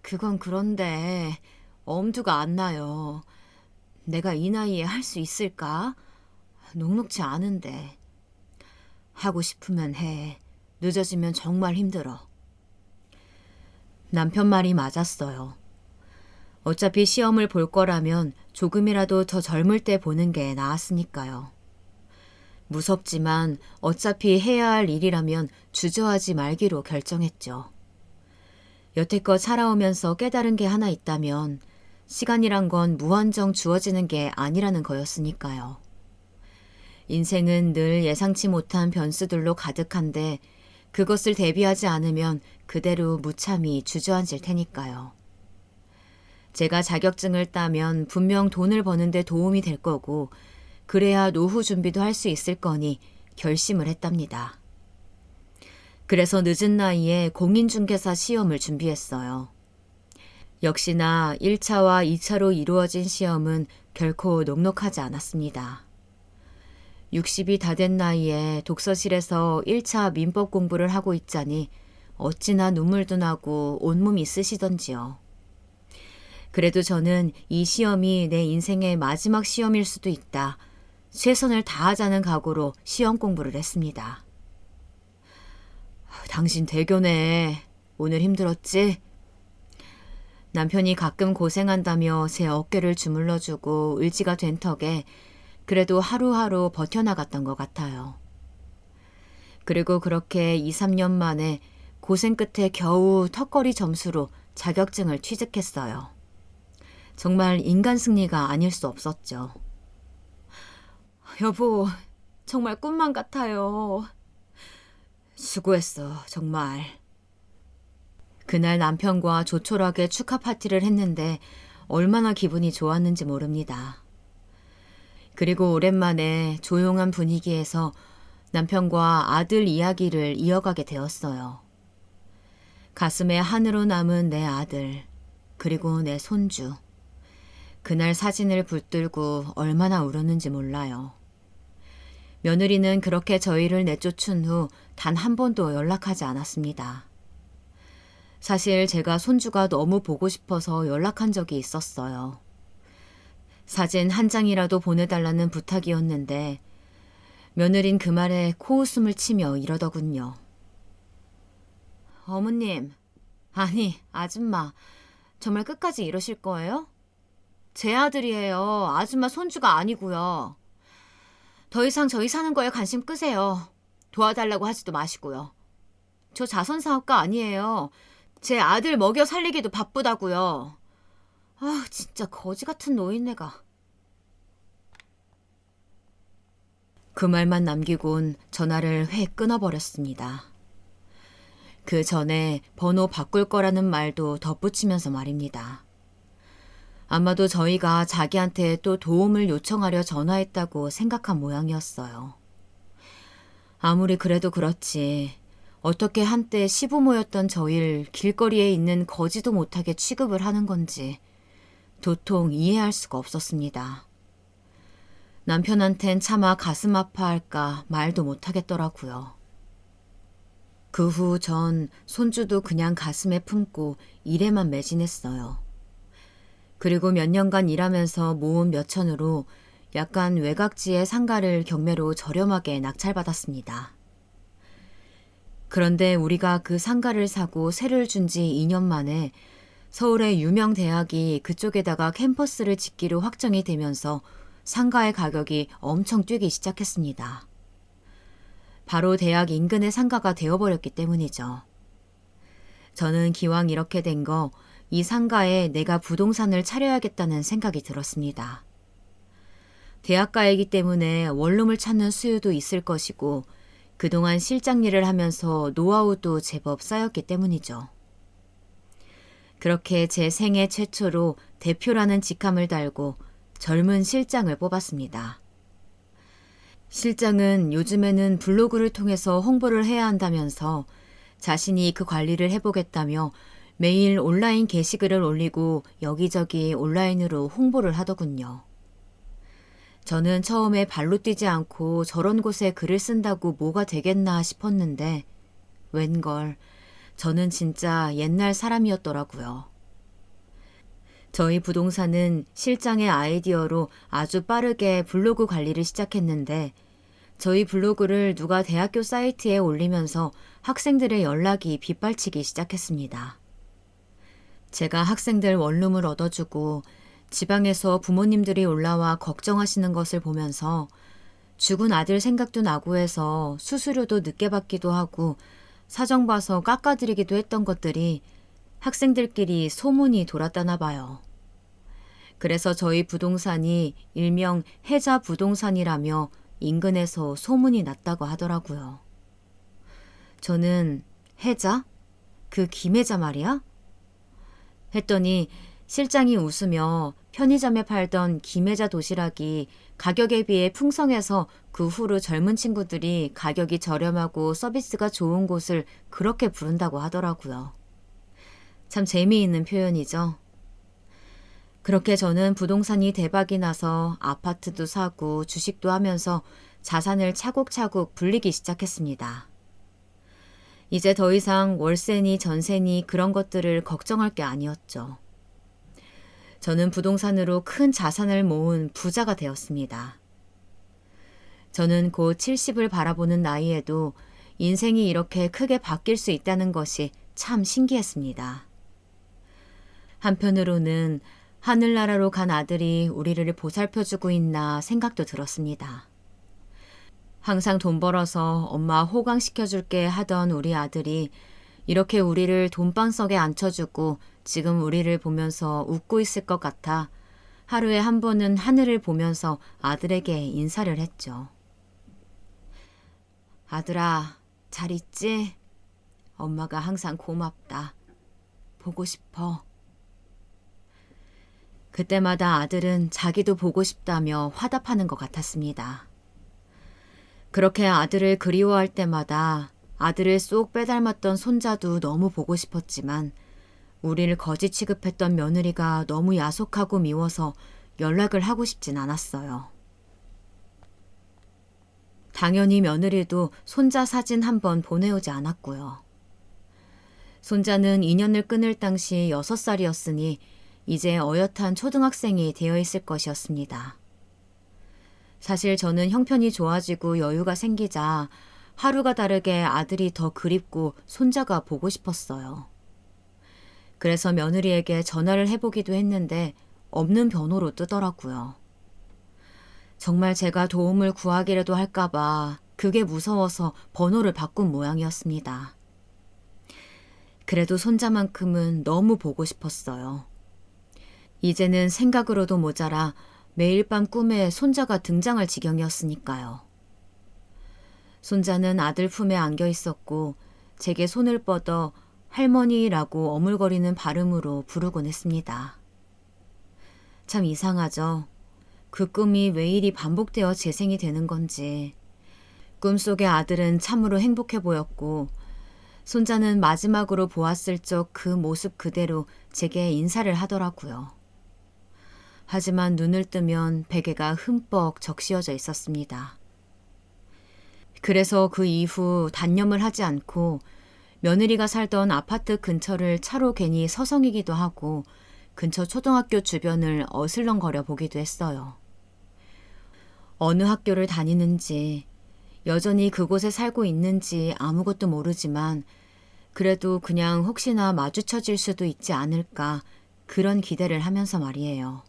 그건 그런데 엄두가 안 나요. 내가 이 나이에 할 수 있을까? 녹록치 않은데. 하고 싶으면 해. 늦어지면 정말 힘들어. 남편 말이 맞았어요. 어차피 시험을 볼 거라면 조금이라도 더 젊을 때 보는 게 나았으니까요. 무섭지만 어차피 해야 할 일이라면 주저하지 말기로 결정했죠. 여태껏 살아오면서 깨달은 게 하나 있다면 시간이란 건 무한정 주어지는 게 아니라는 거였으니까요. 인생은 늘 예상치 못한 변수들로 가득한데 그것을 대비하지 않으면 그대로 무참히 주저앉을 테니까요. 제가 자격증을 따면 분명 돈을 버는 데 도움이 될 거고 그래야 노후 준비도 할 수 있을 거니 결심을 했답니다. 그래서 늦은 나이에 공인중개사 시험을 준비했어요. 역시나 1차와 2차로 이루어진 시험은 결코 녹록하지 않았습니다. 60이 다 된 나이에 독서실에서 1차 민법 공부를 하고 있자니 어찌나 눈물도 나고 온몸이 쓰시던지요. 그래도 저는 이 시험이 내 인생의 마지막 시험일 수도 있다. 최선을 다하자는 각오로 시험 공부를 했습니다. 당신 대견해. 오늘 힘들었지? 남편이 가끔 고생한다며 제 어깨를 주물러주고 의지가 된 턱에 그래도 하루하루 버텨나갔던 것 같아요. 그리고 그렇게 2, 3년 만에 고생 끝에 겨우 턱걸이 점수로 자격증을 취득했어요. 정말 인간 승리가 아닐 수 없었죠. 여보, 정말 꿈만 같아요. 수고했어, 정말. 그날 남편과 조촐하게 축하 파티를 했는데 얼마나 기분이 좋았는지 모릅니다. 그리고 오랜만에 조용한 분위기에서 남편과 아들 이야기를 이어가게 되었어요. 가슴에 한으로 남은 내 아들, 그리고 내 손주. 그날 사진을 붙들고 얼마나 울었는지 몰라요. 며느리는 그렇게 저희를 내쫓은 후 단 한 번도 연락하지 않았습니다. 사실 제가 손주가 너무 보고 싶어서 연락한 적이 있었어요. 사진 한 장이라도 보내달라는 부탁이었는데 며느린 그 말에 코웃음을 치며 이러더군요. 어머님, 아니 아줌마, 정말 끝까지 이러실 거예요? 제 아들이에요. 아줌마 손주가 아니고요. 더 이상 저희 사는 거에 관심 끄세요. 도와달라고 하지도 마시고요. 저 자선사업가 아니에요. 제 아들 먹여 살리기도 바쁘다고요. 아, 진짜 거지 같은 노인네가. 그 말만 남기곤 전화를 획 끊어버렸습니다. 그 전에 번호 바꿀 거라는 말도 덧붙이면서 말입니다. 아마도 저희가 자기한테 또 도움을 요청하려 전화했다고 생각한 모양이었어요. 아무리 그래도 그렇지 어떻게 한때 시부모였던 저희를 길거리에 있는 거지도 못하게 취급을 하는 건지 도통 이해할 수가 없었습니다. 남편한텐 차마 가슴 아파할까 말도 못하겠더라고요. 그 후 전 손주도 그냥 가슴에 품고 일에만 매진했어요. 그리고 몇 년간 일하면서 모은 몇 천으로 약간 외곽지의 상가를 경매로 저렴하게 낙찰받았습니다. 그런데 우리가 그 상가를 사고 세를 준 지 2년 만에 서울의 유명 대학이 그쪽에다가 캠퍼스를 짓기로 확정이 되면서 상가의 가격이 엄청 뛰기 시작했습니다. 바로 대학 인근의 상가가 되어버렸기 때문이죠. 저는 기왕 이렇게 된 거 이 상가에 내가 부동산을 차려야겠다는 생각이 들었습니다. 대학가이기 때문에 원룸을 찾는 수요도 있을 것이고 그동안 실장 일을 하면서 노하우도 제법 쌓였기 때문이죠. 그렇게 제 생애 최초로 대표라는 직함을 달고 젊은 실장을 뽑았습니다. 실장은 요즘에는 블로그를 통해서 홍보를 해야 한다면서 자신이 그 관리를 해보겠다며 매일 온라인 게시글을 올리고 여기저기 온라인으로 홍보를 하더군요. 저는 처음에 발로 뛰지 않고 저런 곳에 글을 쓴다고 뭐가 되겠나 싶었는데 웬걸 저는 진짜 옛날 사람이었더라고요. 저희 부동산은 실장의 아이디어로 아주 빠르게 블로그 관리를 시작했는데 저희 블로그를 누가 대학교 사이트에 올리면서 학생들의 연락이 빗발치기 시작했습니다. 제가 학생들 원룸을 얻어주고 지방에서 부모님들이 올라와 걱정하시는 것을 보면서 죽은 아들 생각도 나고 해서 수수료도 늦게 받기도 하고 사정 봐서 깎아드리기도 했던 것들이 학생들끼리 소문이 돌았다나 봐요. 그래서 저희 부동산이 일명 혜자 부동산이라며 인근에서 소문이 났다고 하더라고요. 저는 혜자? 그 김혜자 말이야? 했더니 실장이 웃으며 편의점에 팔던 김혜자 도시락이 가격에 비해 풍성해서 그 후로 젊은 친구들이 가격이 저렴하고 서비스가 좋은 곳을 그렇게 부른다고 하더라고요. 참 재미있는 표현이죠. 그렇게 저는 부동산이 대박이 나서 아파트도 사고 주식도 하면서 자산을 차곡차곡 불리기 시작했습니다. 이제 더 이상 월세니 전세니 그런 것들을 걱정할 게 아니었죠. 저는 부동산으로 큰 자산을 모은 부자가 되었습니다. 저는 곧 70을 바라보는 나이에도 인생이 이렇게 크게 바뀔 수 있다는 것이 참 신기했습니다. 한편으로는 하늘나라로 간 아들이 우리를 보살펴주고 있나 생각도 들었습니다. 항상 돈 벌어서 엄마 호강시켜줄게 하던 우리 아들이 이렇게 우리를 돈방석에 앉혀주고 지금 우리를 보면서 웃고 있을 것 같아 하루에 한 번은 하늘을 보면서 아들에게 인사를 했죠. 아들아, 잘 있지? 엄마가 항상 고맙다. 보고 싶어. 그때마다 아들은 자기도 보고 싶다며 화답하는 것 같았습니다. 그렇게 아들을 그리워할 때마다 아들을 쏙 빼닮았던 손자도 너무 보고 싶었지만 우리를 거지 취급했던 며느리가 너무 야속하고 미워서 연락을 하고 싶진 않았어요. 당연히 며느리도 손자 사진 한 번 보내오지 않았고요. 손자는 인연을 끊을 당시 6살이었으니 이제 어엿한 초등학생이 되어 있을 것이었습니다. 사실 저는 형편이 좋아지고 여유가 생기자 하루가 다르게 아들이 더 그립고 손자가 보고 싶었어요. 그래서 며느리에게 전화를 해보기도 했는데 없는 번호로 뜨더라고요. 정말 제가 도움을 구하기라도 할까봐 그게 무서워서 번호를 바꾼 모양이었습니다. 그래도 손자만큼은 너무 보고 싶었어요. 이제는 생각으로도 모자라 매일 밤 꿈에 손자가 등장할 지경이었으니까요. 손자는 아들 품에 안겨 있었고 제게 손을 뻗어 할머니라고 어물거리는 발음으로 부르곤 했습니다. 참 이상하죠. 그 꿈이 왜 이리 반복되어 재생이 되는 건지. 꿈속의 아들은 참으로 행복해 보였고 손자는 마지막으로 보았을 적 그 모습 그대로 제게 인사를 하더라고요. 하지만 눈을 뜨면 베개가 흠뻑 적시어져 있었습니다. 그래서 그 이후 단념을 하지 않고 며느리가 살던 아파트 근처를 차로 괜히 서성이기도 하고 근처 초등학교 주변을 어슬렁거려 보기도 했어요. 어느 학교를 다니는지 여전히 그곳에 살고 있는지 아무것도 모르지만 그래도 그냥 혹시나 마주쳐질 수도 있지 않을까 그런 기대를 하면서 말이에요.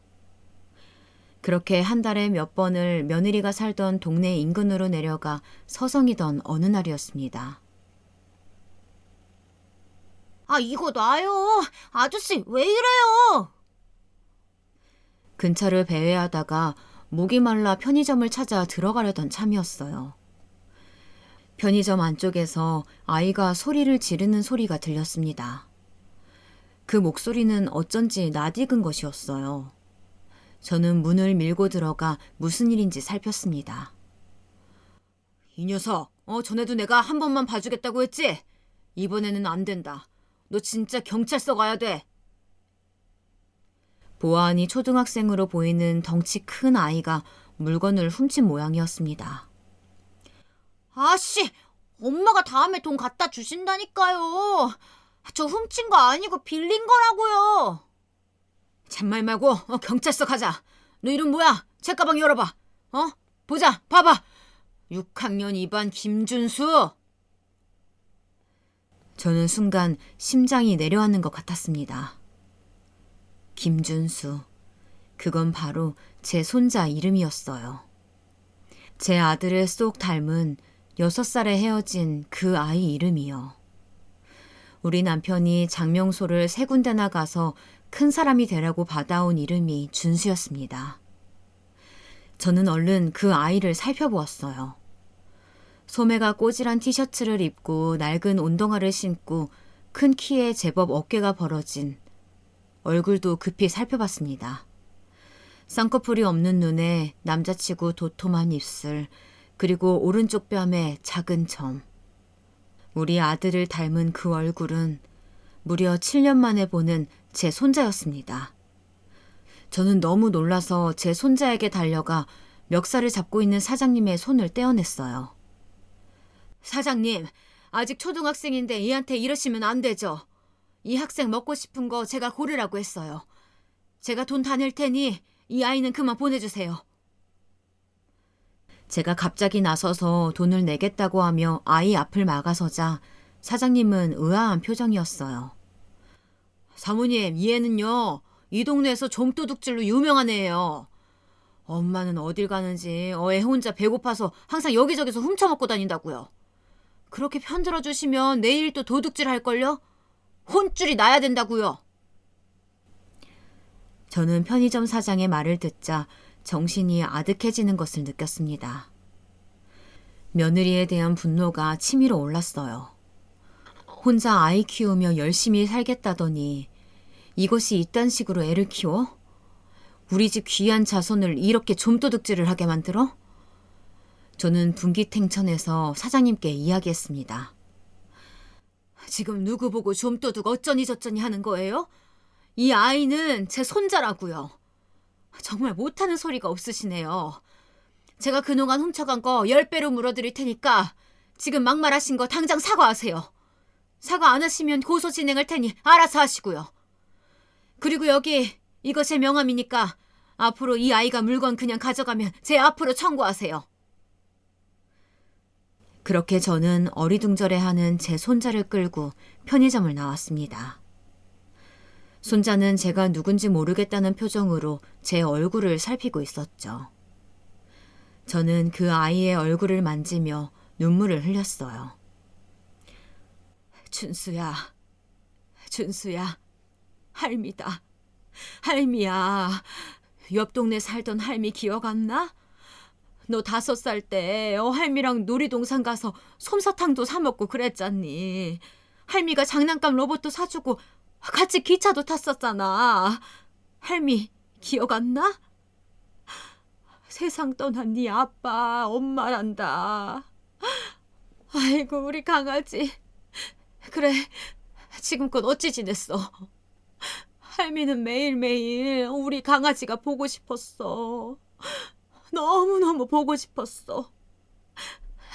그렇게 한 달에 몇 번을 며느리가 살던 동네 인근으로 내려가 서성이던 어느 날이었습니다. 아, 이거 놔요. 아저씨, 왜 이래요? 근처를 배회하다가 목이 말라 편의점을 찾아 들어가려던 참이었어요. 편의점 안쪽에서 아이가 소리를 지르는 소리가 들렸습니다. 그 목소리는 어쩐지 낯익은 것이었어요. 저는 문을 밀고 들어가 무슨 일인지 살폈습니다. 이 녀석, 전에도 내가 한 번만 봐주겠다고 했지? 이번에는 안 된다. 너 진짜 경찰서 가야 돼. 보아하니 초등학생으로 보이는 덩치 큰 아이가 물건을 훔친 모양이었습니다. 아씨, 엄마가 다음에 돈 갖다 주신다니까요. 저 훔친 거 아니고 빌린 거라고요. 잔말 말고 경찰서 가자. 너 이름 뭐야? 책가방 열어봐. 보자, 봐봐. 6학년 2반 김준수. 저는 순간 심장이 내려앉는 것 같았습니다. 김준수. 그건 바로 제 손자 이름이었어요. 제 아들을 쏙 닮은 6살에 헤어진 그 아이 이름이요. 우리 남편이 장명소를 3군데나 가서 큰 사람이 되라고 받아온 이름이 준수였습니다. 저는 얼른 그 아이를 살펴보았어요. 소매가 꼬질한 티셔츠를 입고 낡은 운동화를 신고 큰 키에 제법 어깨가 벌어진 얼굴도 급히 살펴봤습니다. 쌍꺼풀이 없는 눈에 남자치고 도톰한 입술, 그리고 오른쪽 뺨에 작은 점. 우리 아들을 닮은 그 얼굴은 무려 7년 만에 보는 제 손자였습니다. 저는 너무 놀라서 제 손자에게 달려가 멱살을 잡고 있는 사장님의 손을 떼어냈어요. 사장님, 아직 초등학생인데 얘한테 이러시면 안 되죠. 이 학생 먹고 싶은 거 제가 고르라고 했어요. 제가 돈 다 낼 테니 이 아이는 그만 보내주세요. 제가 갑자기 나서서 돈을 내겠다고 하며 아이 앞을 막아서자 사장님은 의아한 표정이었어요. 사모님, 이 애는요, 이 동네에서 좀도둑질로 유명한 애예요. 엄마는 어딜 가는지 애 혼자 배고파서 항상 여기저기서 훔쳐먹고 다닌다고요. 그렇게 편들어 주시면 내일 또 도둑질 할걸요? 혼쭐이 나야 된다고요. 저는 편의점 사장의 말을 듣자 정신이 아득해지는 것을 느꼈습니다. 며느리에 대한 분노가 치밀어 올랐어요. 혼자 아이 키우며 열심히 살겠다더니 이것이 이딴 식으로 애를 키워? 우리 집 귀한 자손을 이렇게 좀도둑질을 하게 만들어? 저는 분기탱천해서 사장님께 이야기했습니다. 지금 누구 보고 좀도둑 어쩌니 저쩌니 하는 거예요? 이 아이는 제 손자라고요. 정말 못하는 소리가 없으시네요. 제가 그동안 훔쳐간 거 10배로 물어드릴 테니까 지금 막말하신 거 당장 사과하세요. 사과 안 하시면 고소 진행할 테니 알아서 하시고요. 그리고 여기 이거 제 명함이니까 앞으로 이 아이가 물건 그냥 가져가면 제 앞으로 청구하세요. 그렇게 저는 어리둥절해하는 제 손자를 끌고 편의점을 나왔습니다. 손자는 제가 누군지 모르겠다는 표정으로 제 얼굴을 살피고 있었죠. 저는 그 아이의 얼굴을 만지며 눈물을 흘렸어요. 준수야, 준수야, 할미다. 할미야, 옆 동네 살던 할미 기억 안 나? 너 5살 때 할미랑 놀이동산 가서 솜사탕도 사 먹고 그랬잖니. 할미가 장난감 로봇도 사주고 같이 기차도 탔었잖아. 할미 기억 안 나? 세상 떠난 네 아빠, 엄마란다. 아이고 우리 강아지. 그래, 지금껏 어찌 지냈어? 할미는 매일매일 우리 강아지가 보고 싶었어. 너무너무 보고 싶었어.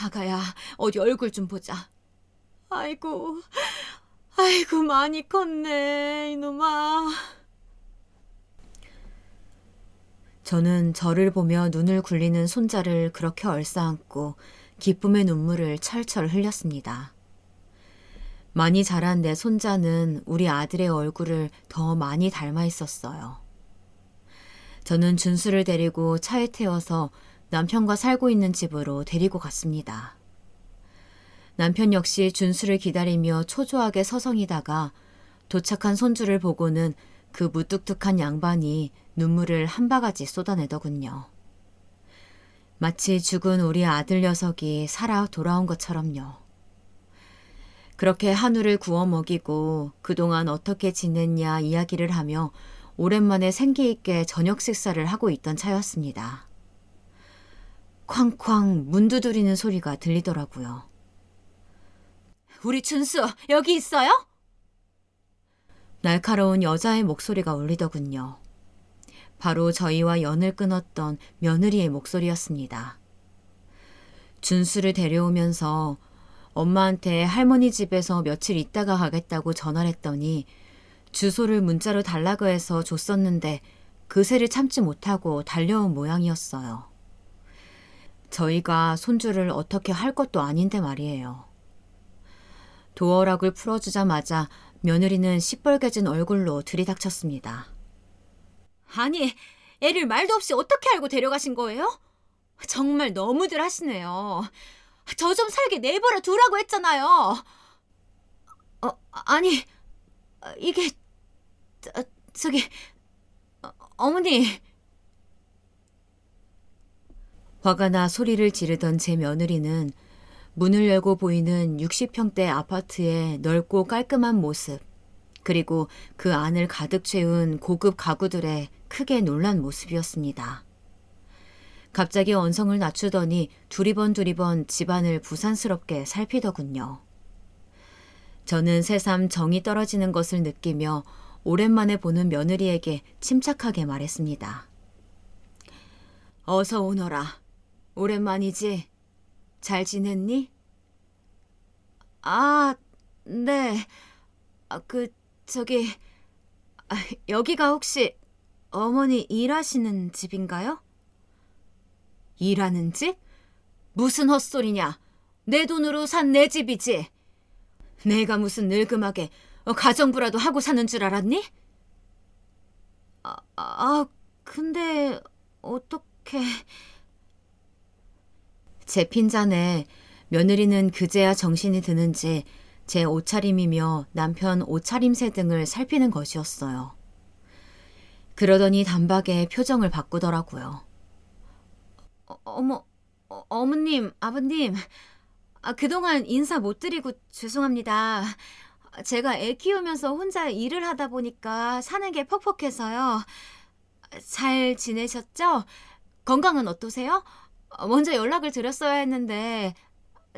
아가야, 어디 얼굴 좀 보자. 아이고, 아이고 많이 컸네, 이놈아. 저는 저를 보며 눈을 굴리는 손자를 그렇게 얼싸안고 기쁨의 눈물을 철철 흘렸습니다. 많이 자란 내 손자는 우리 아들의 얼굴을 더 많이 닮아 있었어요. 저는 준수를 데리고 차에 태워서 남편과 살고 있는 집으로 데리고 갔습니다. 남편 역시 준수를 기다리며 초조하게 서성이다가 도착한 손주를 보고는 그 무뚝뚝한 양반이 눈물을 한 바가지 쏟아내더군요. 마치 죽은 우리 아들 녀석이 살아 돌아온 것처럼요. 그렇게 한우를 구워 먹이고 그동안 어떻게 지냈냐 이야기를 하며 오랜만에 생기 있게 저녁 식사를 하고 있던 차였습니다. 쾅쾅 문 두드리는 소리가 들리더라고요. 우리 준수 여기 있어요? 날카로운 여자의 목소리가 울리더군요. 바로 저희와 연을 끊었던 며느리의 목소리였습니다. 준수를 데려오면서 엄마한테 할머니 집에서 며칠 있다가 가겠다고 전화를 했더니 주소를 문자로 달라고 해서 줬었는데 그새를 참지 못하고 달려온 모양이었어요. 저희가 손주를 어떻게 할 것도 아닌데 말이에요. 도어락을 풀어주자마자 며느리는 시뻘개진 얼굴로 들이닥쳤습니다. 아니, 애를 말도 없이 어떻게 알고 데려가신 거예요? 정말 너무들 하시네요. 저 좀 살게 내버려 두라고 했잖아요. 아니, 이게 저기 어머니. 화가 나 소리를 지르던 제 며느리는 문을 열고 보이는 60평대 아파트의 넓고 깔끔한 모습, 그리고 그 안을 가득 채운 고급 가구들에 크게 놀란 모습이었습니다. 갑자기 언성을 낮추더니 두리번 집안을 부산스럽게 살피더군요. 저는 새삼 정이 떨어지는 것을 느끼며 오랜만에 보는 며느리에게 침착하게 말했습니다. 어서 오너라. 오랜만이지? 잘 지냈니? 아, 네. 여기가 혹시 어머니 일하시는 집인가요? 일하는 집? 무슨 헛소리냐? 내 돈으로 산 내 집이지. 내가 무슨 늙음하게 가정부라도 하고 사는 줄 알았니? 근데 어떻게... 제 핀잔에 며느리는 그제야 정신이 드는지 제 옷차림이며 남편 옷차림새 등을 살피는 것이었어요. 그러더니 단박에 표정을 바꾸더라고요. 어머님, 아버님, 그동안 인사 못 드리고 죄송합니다. 제가 애 키우면서 혼자 일을 하다 보니까 사는 게 퍽퍽해서요. 잘 지내셨죠? 건강은 어떠세요? 먼저 연락을 드렸어야 했는데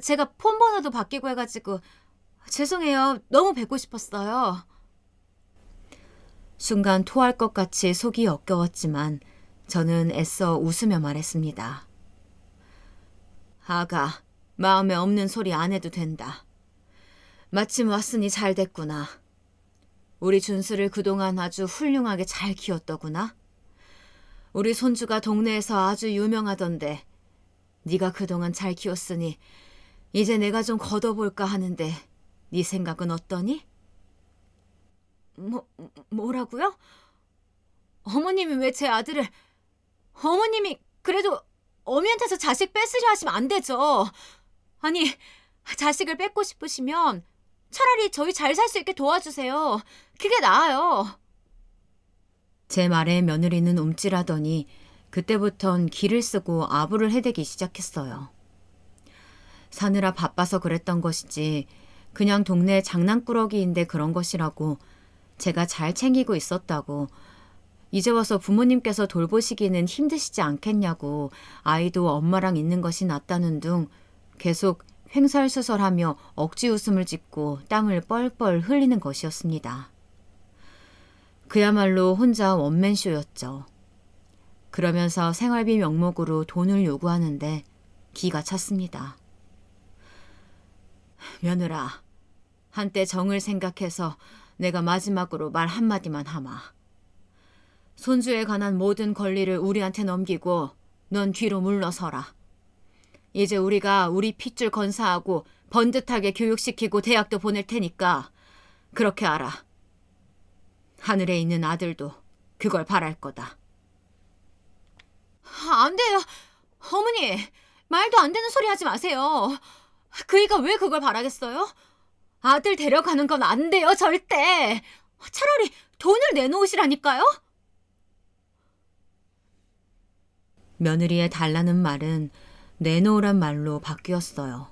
제가 폰 번호도 바뀌고 해가지고 죄송해요. 너무 뵙고 싶었어요. 순간 토할 것 같이 속이 역겨웠지만 저는 애써 웃으며 말했습니다. 아가, 마음에 없는 소리 안 해도 된다. 마침 왔으니 잘 됐구나. 우리 준수를 그동안 아주 훌륭하게 잘 키웠더구나. 우리 손주가 동네에서 아주 유명하던데 네가 그동안 잘 키웠으니 이제 내가 좀 걷어볼까 하는데 네 생각은 어떠니? 뭐라고요? 어머님이 왜 제 아들을... 어머님이 그래도 어미한테서 자식 뺏으려 하시면 안 되죠. 아니, 자식을 뺏고 싶으시면 차라리 저희 잘 살 수 있게 도와주세요. 그게 나아요. 제 말에 며느리는 움찔하더니 그때부턴 기를 쓰고 아부를 해대기 시작했어요. 사느라 바빠서 그랬던 것이지 그냥 동네 장난꾸러기인데 그런 것이라고, 제가 잘 챙기고 있었다고, 이제 와서 부모님께서 돌보시기는 힘드시지 않겠냐고, 아이도 엄마랑 있는 것이 낫다는 둥 계속 횡설수설하며 억지 웃음을 짓고 땀을 뻘뻘 흘리는 것이었습니다. 그야말로 혼자 원맨쇼였죠. 그러면서 생활비 명목으로 돈을 요구하는데 기가 찼습니다. 며느라, 한때 정을 생각해서 내가 마지막으로 말 한마디만 하마. 손주에 관한 모든 권리를 우리한테 넘기고 넌 뒤로 물러서라. 이제 우리가 우리 핏줄 건사하고 번듯하게 교육시키고 대학도 보낼 테니까 그렇게 알아. 하늘에 있는 아들도 그걸 바랄 거다. 안 돼요. 어머니, 말도 안 되는 소리 하지 마세요. 그이가 왜 그걸 바라겠어요? 아들 데려가는 건 안 돼요, 절대. 차라리 돈을 내놓으시라니까요. 며느리의 달라는 말은 내놓으란 말로 바뀌었어요.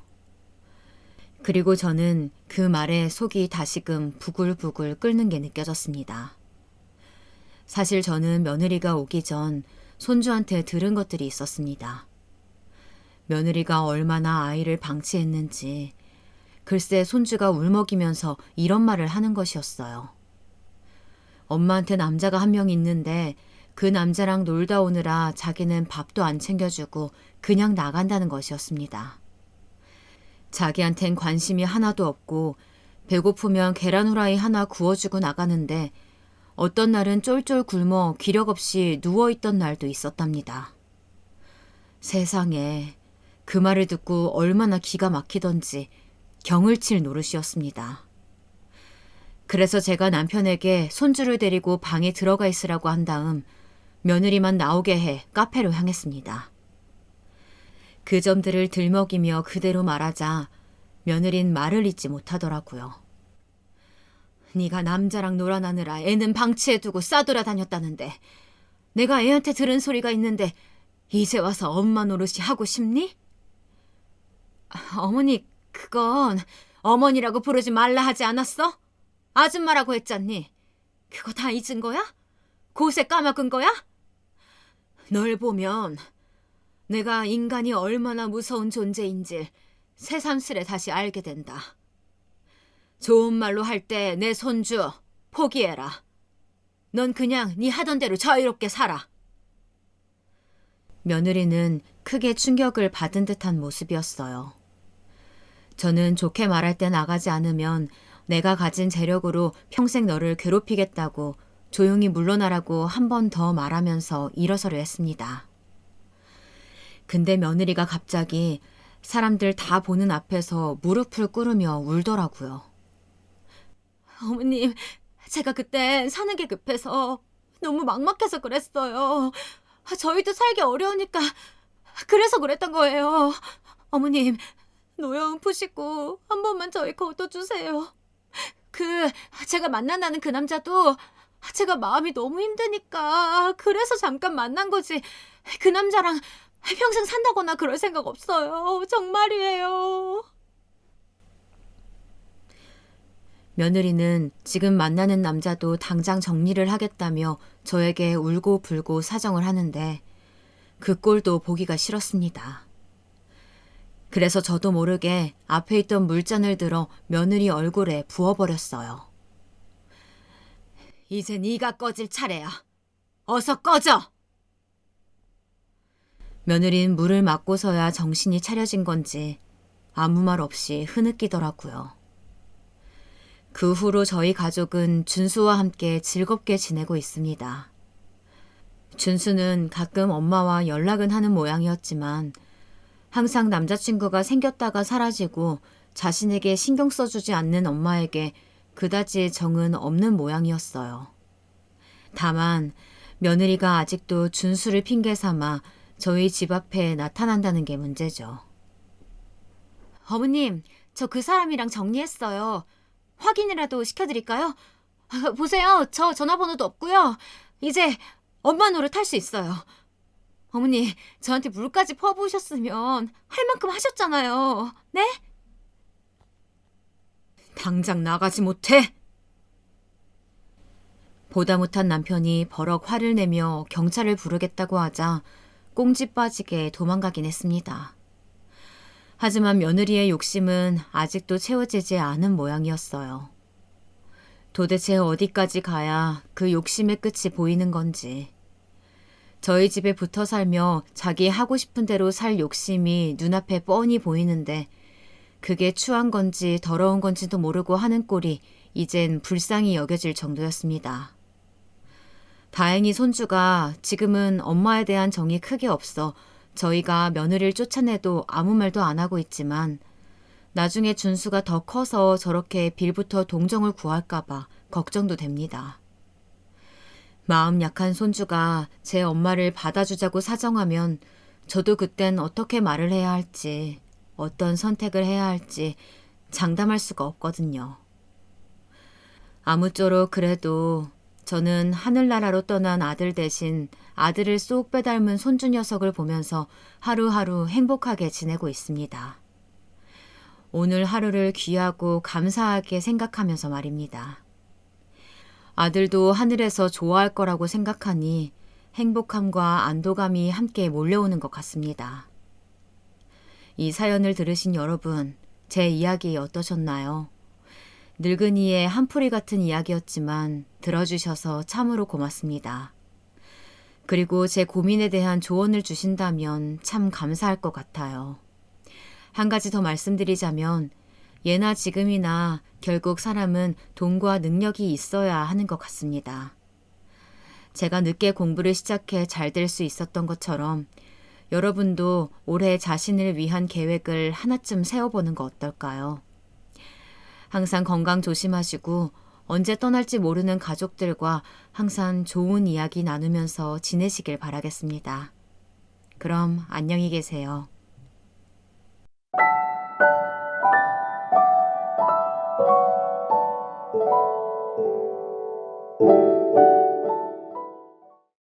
그리고 저는 그 말에 속이 다시금 부글부글 끓는 게 느껴졌습니다. 사실 저는 며느리가 오기 전 손주한테 들은 것들이 있었습니다. 며느리가 얼마나 아이를 방치했는지, 글쎄 손주가 울먹이면서 이런 말을 하는 것이었어요. 엄마한테 남자가 한 명 있는데 그 남자랑 놀다 오느라 자기는 밥도 안 챙겨주고 그냥 나간다는 것이었습니다. 자기한텐 관심이 하나도 없고 배고프면 계란 후라이 하나 구워주고 나가는데 어떤 날은 쫄쫄 굶어 기력 없이 누워있던 날도 있었답니다. 세상에, 그 말을 듣고 얼마나 기가 막히던지 경을 칠 노릇이었습니다. 그래서 제가 남편에게 손주를 데리고 방에 들어가 있으라고 한 다음 며느리만 나오게 해 카페로 향했습니다. 그 점들을 들먹이며 그대로 말하자 며느린 말을 잇지 못하더라고요. 네가 남자랑 놀아나느라 애는 방치해두고 싸돌아 다녔다는데 내가 애한테 들은 소리가 있는데 이제 와서 엄마 노릇이 하고 싶니? 어머니, 그건 어머니라고 부르지 말라 하지 않았어? 아줌마라고 했잖니. 그거 다 잊은 거야? 곳에 까먹은 거야? 널 보면 내가 인간이 얼마나 무서운 존재인지 새삼스레 다시 알게 된다. 좋은 말로 할 때 내 손주 포기해라. 넌 그냥 네 하던 대로 자유롭게 살아. 며느리는 크게 충격을 받은 듯한 모습이었어요. 저는 좋게 말할 때 나가지 않으면 내가 가진 재력으로 평생 너를 괴롭히겠다고 조용히 물러나라고 한 번 더 말하면서 일어서려 했습니다. 근데 며느리가 갑자기 사람들 다 보는 앞에서 무릎을 꿇으며 울더라고요. 어머님, 제가 그때 사는 게 급해서 너무 막막해서 그랬어요. 저희도 살기 어려우니까 그래서 그랬던 거예요. 어머님, 노여움 푸시고 한 번만 저희 거둬주세요. 제가 만난다는 그 남자도 제가 마음이 너무 힘드니까 그래서 잠깐 만난 거지. 그 남자랑 평생 산다거나 그럴 생각 없어요. 정말이에요. 며느리는 지금 만나는 남자도 당장 정리를 하겠다며 저에게 울고 불고 사정을 하는데 그 꼴도 보기가 싫었습니다. 그래서 저도 모르게 앞에 있던 물잔을 들어 며느리 얼굴에 부어버렸어요. 이제 네가 꺼질 차례야. 어서 꺼져! 며느리는 물을 맞고서야 정신이 차려진 건지 아무 말 없이 흐느끼더라고요. 그 후로 저희 가족은 준수와 함께 즐겁게 지내고 있습니다. 준수는 가끔 엄마와 연락은 하는 모양이었지만 항상 남자친구가 생겼다가 사라지고 자신에게 신경 써주지 않는 엄마에게 그다지 정은 없는 모양이었어요. 다만 며느리가 아직도 준수를 핑계 삼아 저희 집 앞에 나타난다는 게 문제죠. 어머님, 저 그 사람이랑 정리했어요. 확인이라도 시켜드릴까요? 보세요, 저 전화번호도 없고요. 이제 엄마 노릇 할 수 있어요. 어머니, 저한테 물까지 퍼부으셨으면 할 만큼 하셨잖아요. 네? 당장 나가지 못해? 보다 못한 남편이 버럭 화를 내며 경찰을 부르겠다고 하자 꽁지 빠지게 도망가긴 했습니다. 하지만 며느리의 욕심은 아직도 채워지지 않은 모양이었어요. 도대체 어디까지 가야 그 욕심의 끝이 보이는 건지. 저희 집에 붙어 살며 자기 하고 싶은 대로 살 욕심이 눈앞에 뻔히 보이는데 그게 추한 건지 더러운 건지도 모르고 하는 꼴이 이젠 불쌍히 여겨질 정도였습니다. 다행히 손주가 지금은 엄마에 대한 정이 크게 없어 저희가 며느리를 쫓아내도 아무 말도 안 하고 있지만 나중에 준수가 더 커서 저렇게 빌부터 동정을 구할까봐 걱정도 됩니다. 마음 약한 손주가 제 엄마를 받아주자고 사정하면 저도 그땐 어떻게 말을 해야 할지, 어떤 선택을 해야 할지 장담할 수가 없거든요. 아무쪼록 그래도 저는 하늘나라로 떠난 아들 대신 아들을 쏙 빼닮은 손주 녀석을 보면서 하루하루 행복하게 지내고 있습니다. 오늘 하루를 귀하고 감사하게 생각하면서 말입니다. 아들도 하늘에서 좋아할 거라고 생각하니 행복함과 안도감이 함께 몰려오는 것 같습니다. 이 사연을 들으신 여러분, 제 이야기 어떠셨나요? 늙은이의 한풀이 같은 이야기였지만 들어주셔서 참으로 고맙습니다. 그리고 제 고민에 대한 조언을 주신다면 참 감사할 것 같아요. 한 가지 더 말씀드리자면 예나 지금이나 결국 사람은 돈과 능력이 있어야 하는 것 같습니다. 제가 늦게 공부를 시작해 잘 될 수 있었던 것처럼 여러분도 올해 자신을 위한 계획을 하나쯤 세워보는 거 어떨까요? 항상 건강 조심하시고 언제 떠날지 모르는 가족들과 항상 좋은 이야기 나누면서 지내시길 바라겠습니다. 그럼 안녕히 계세요.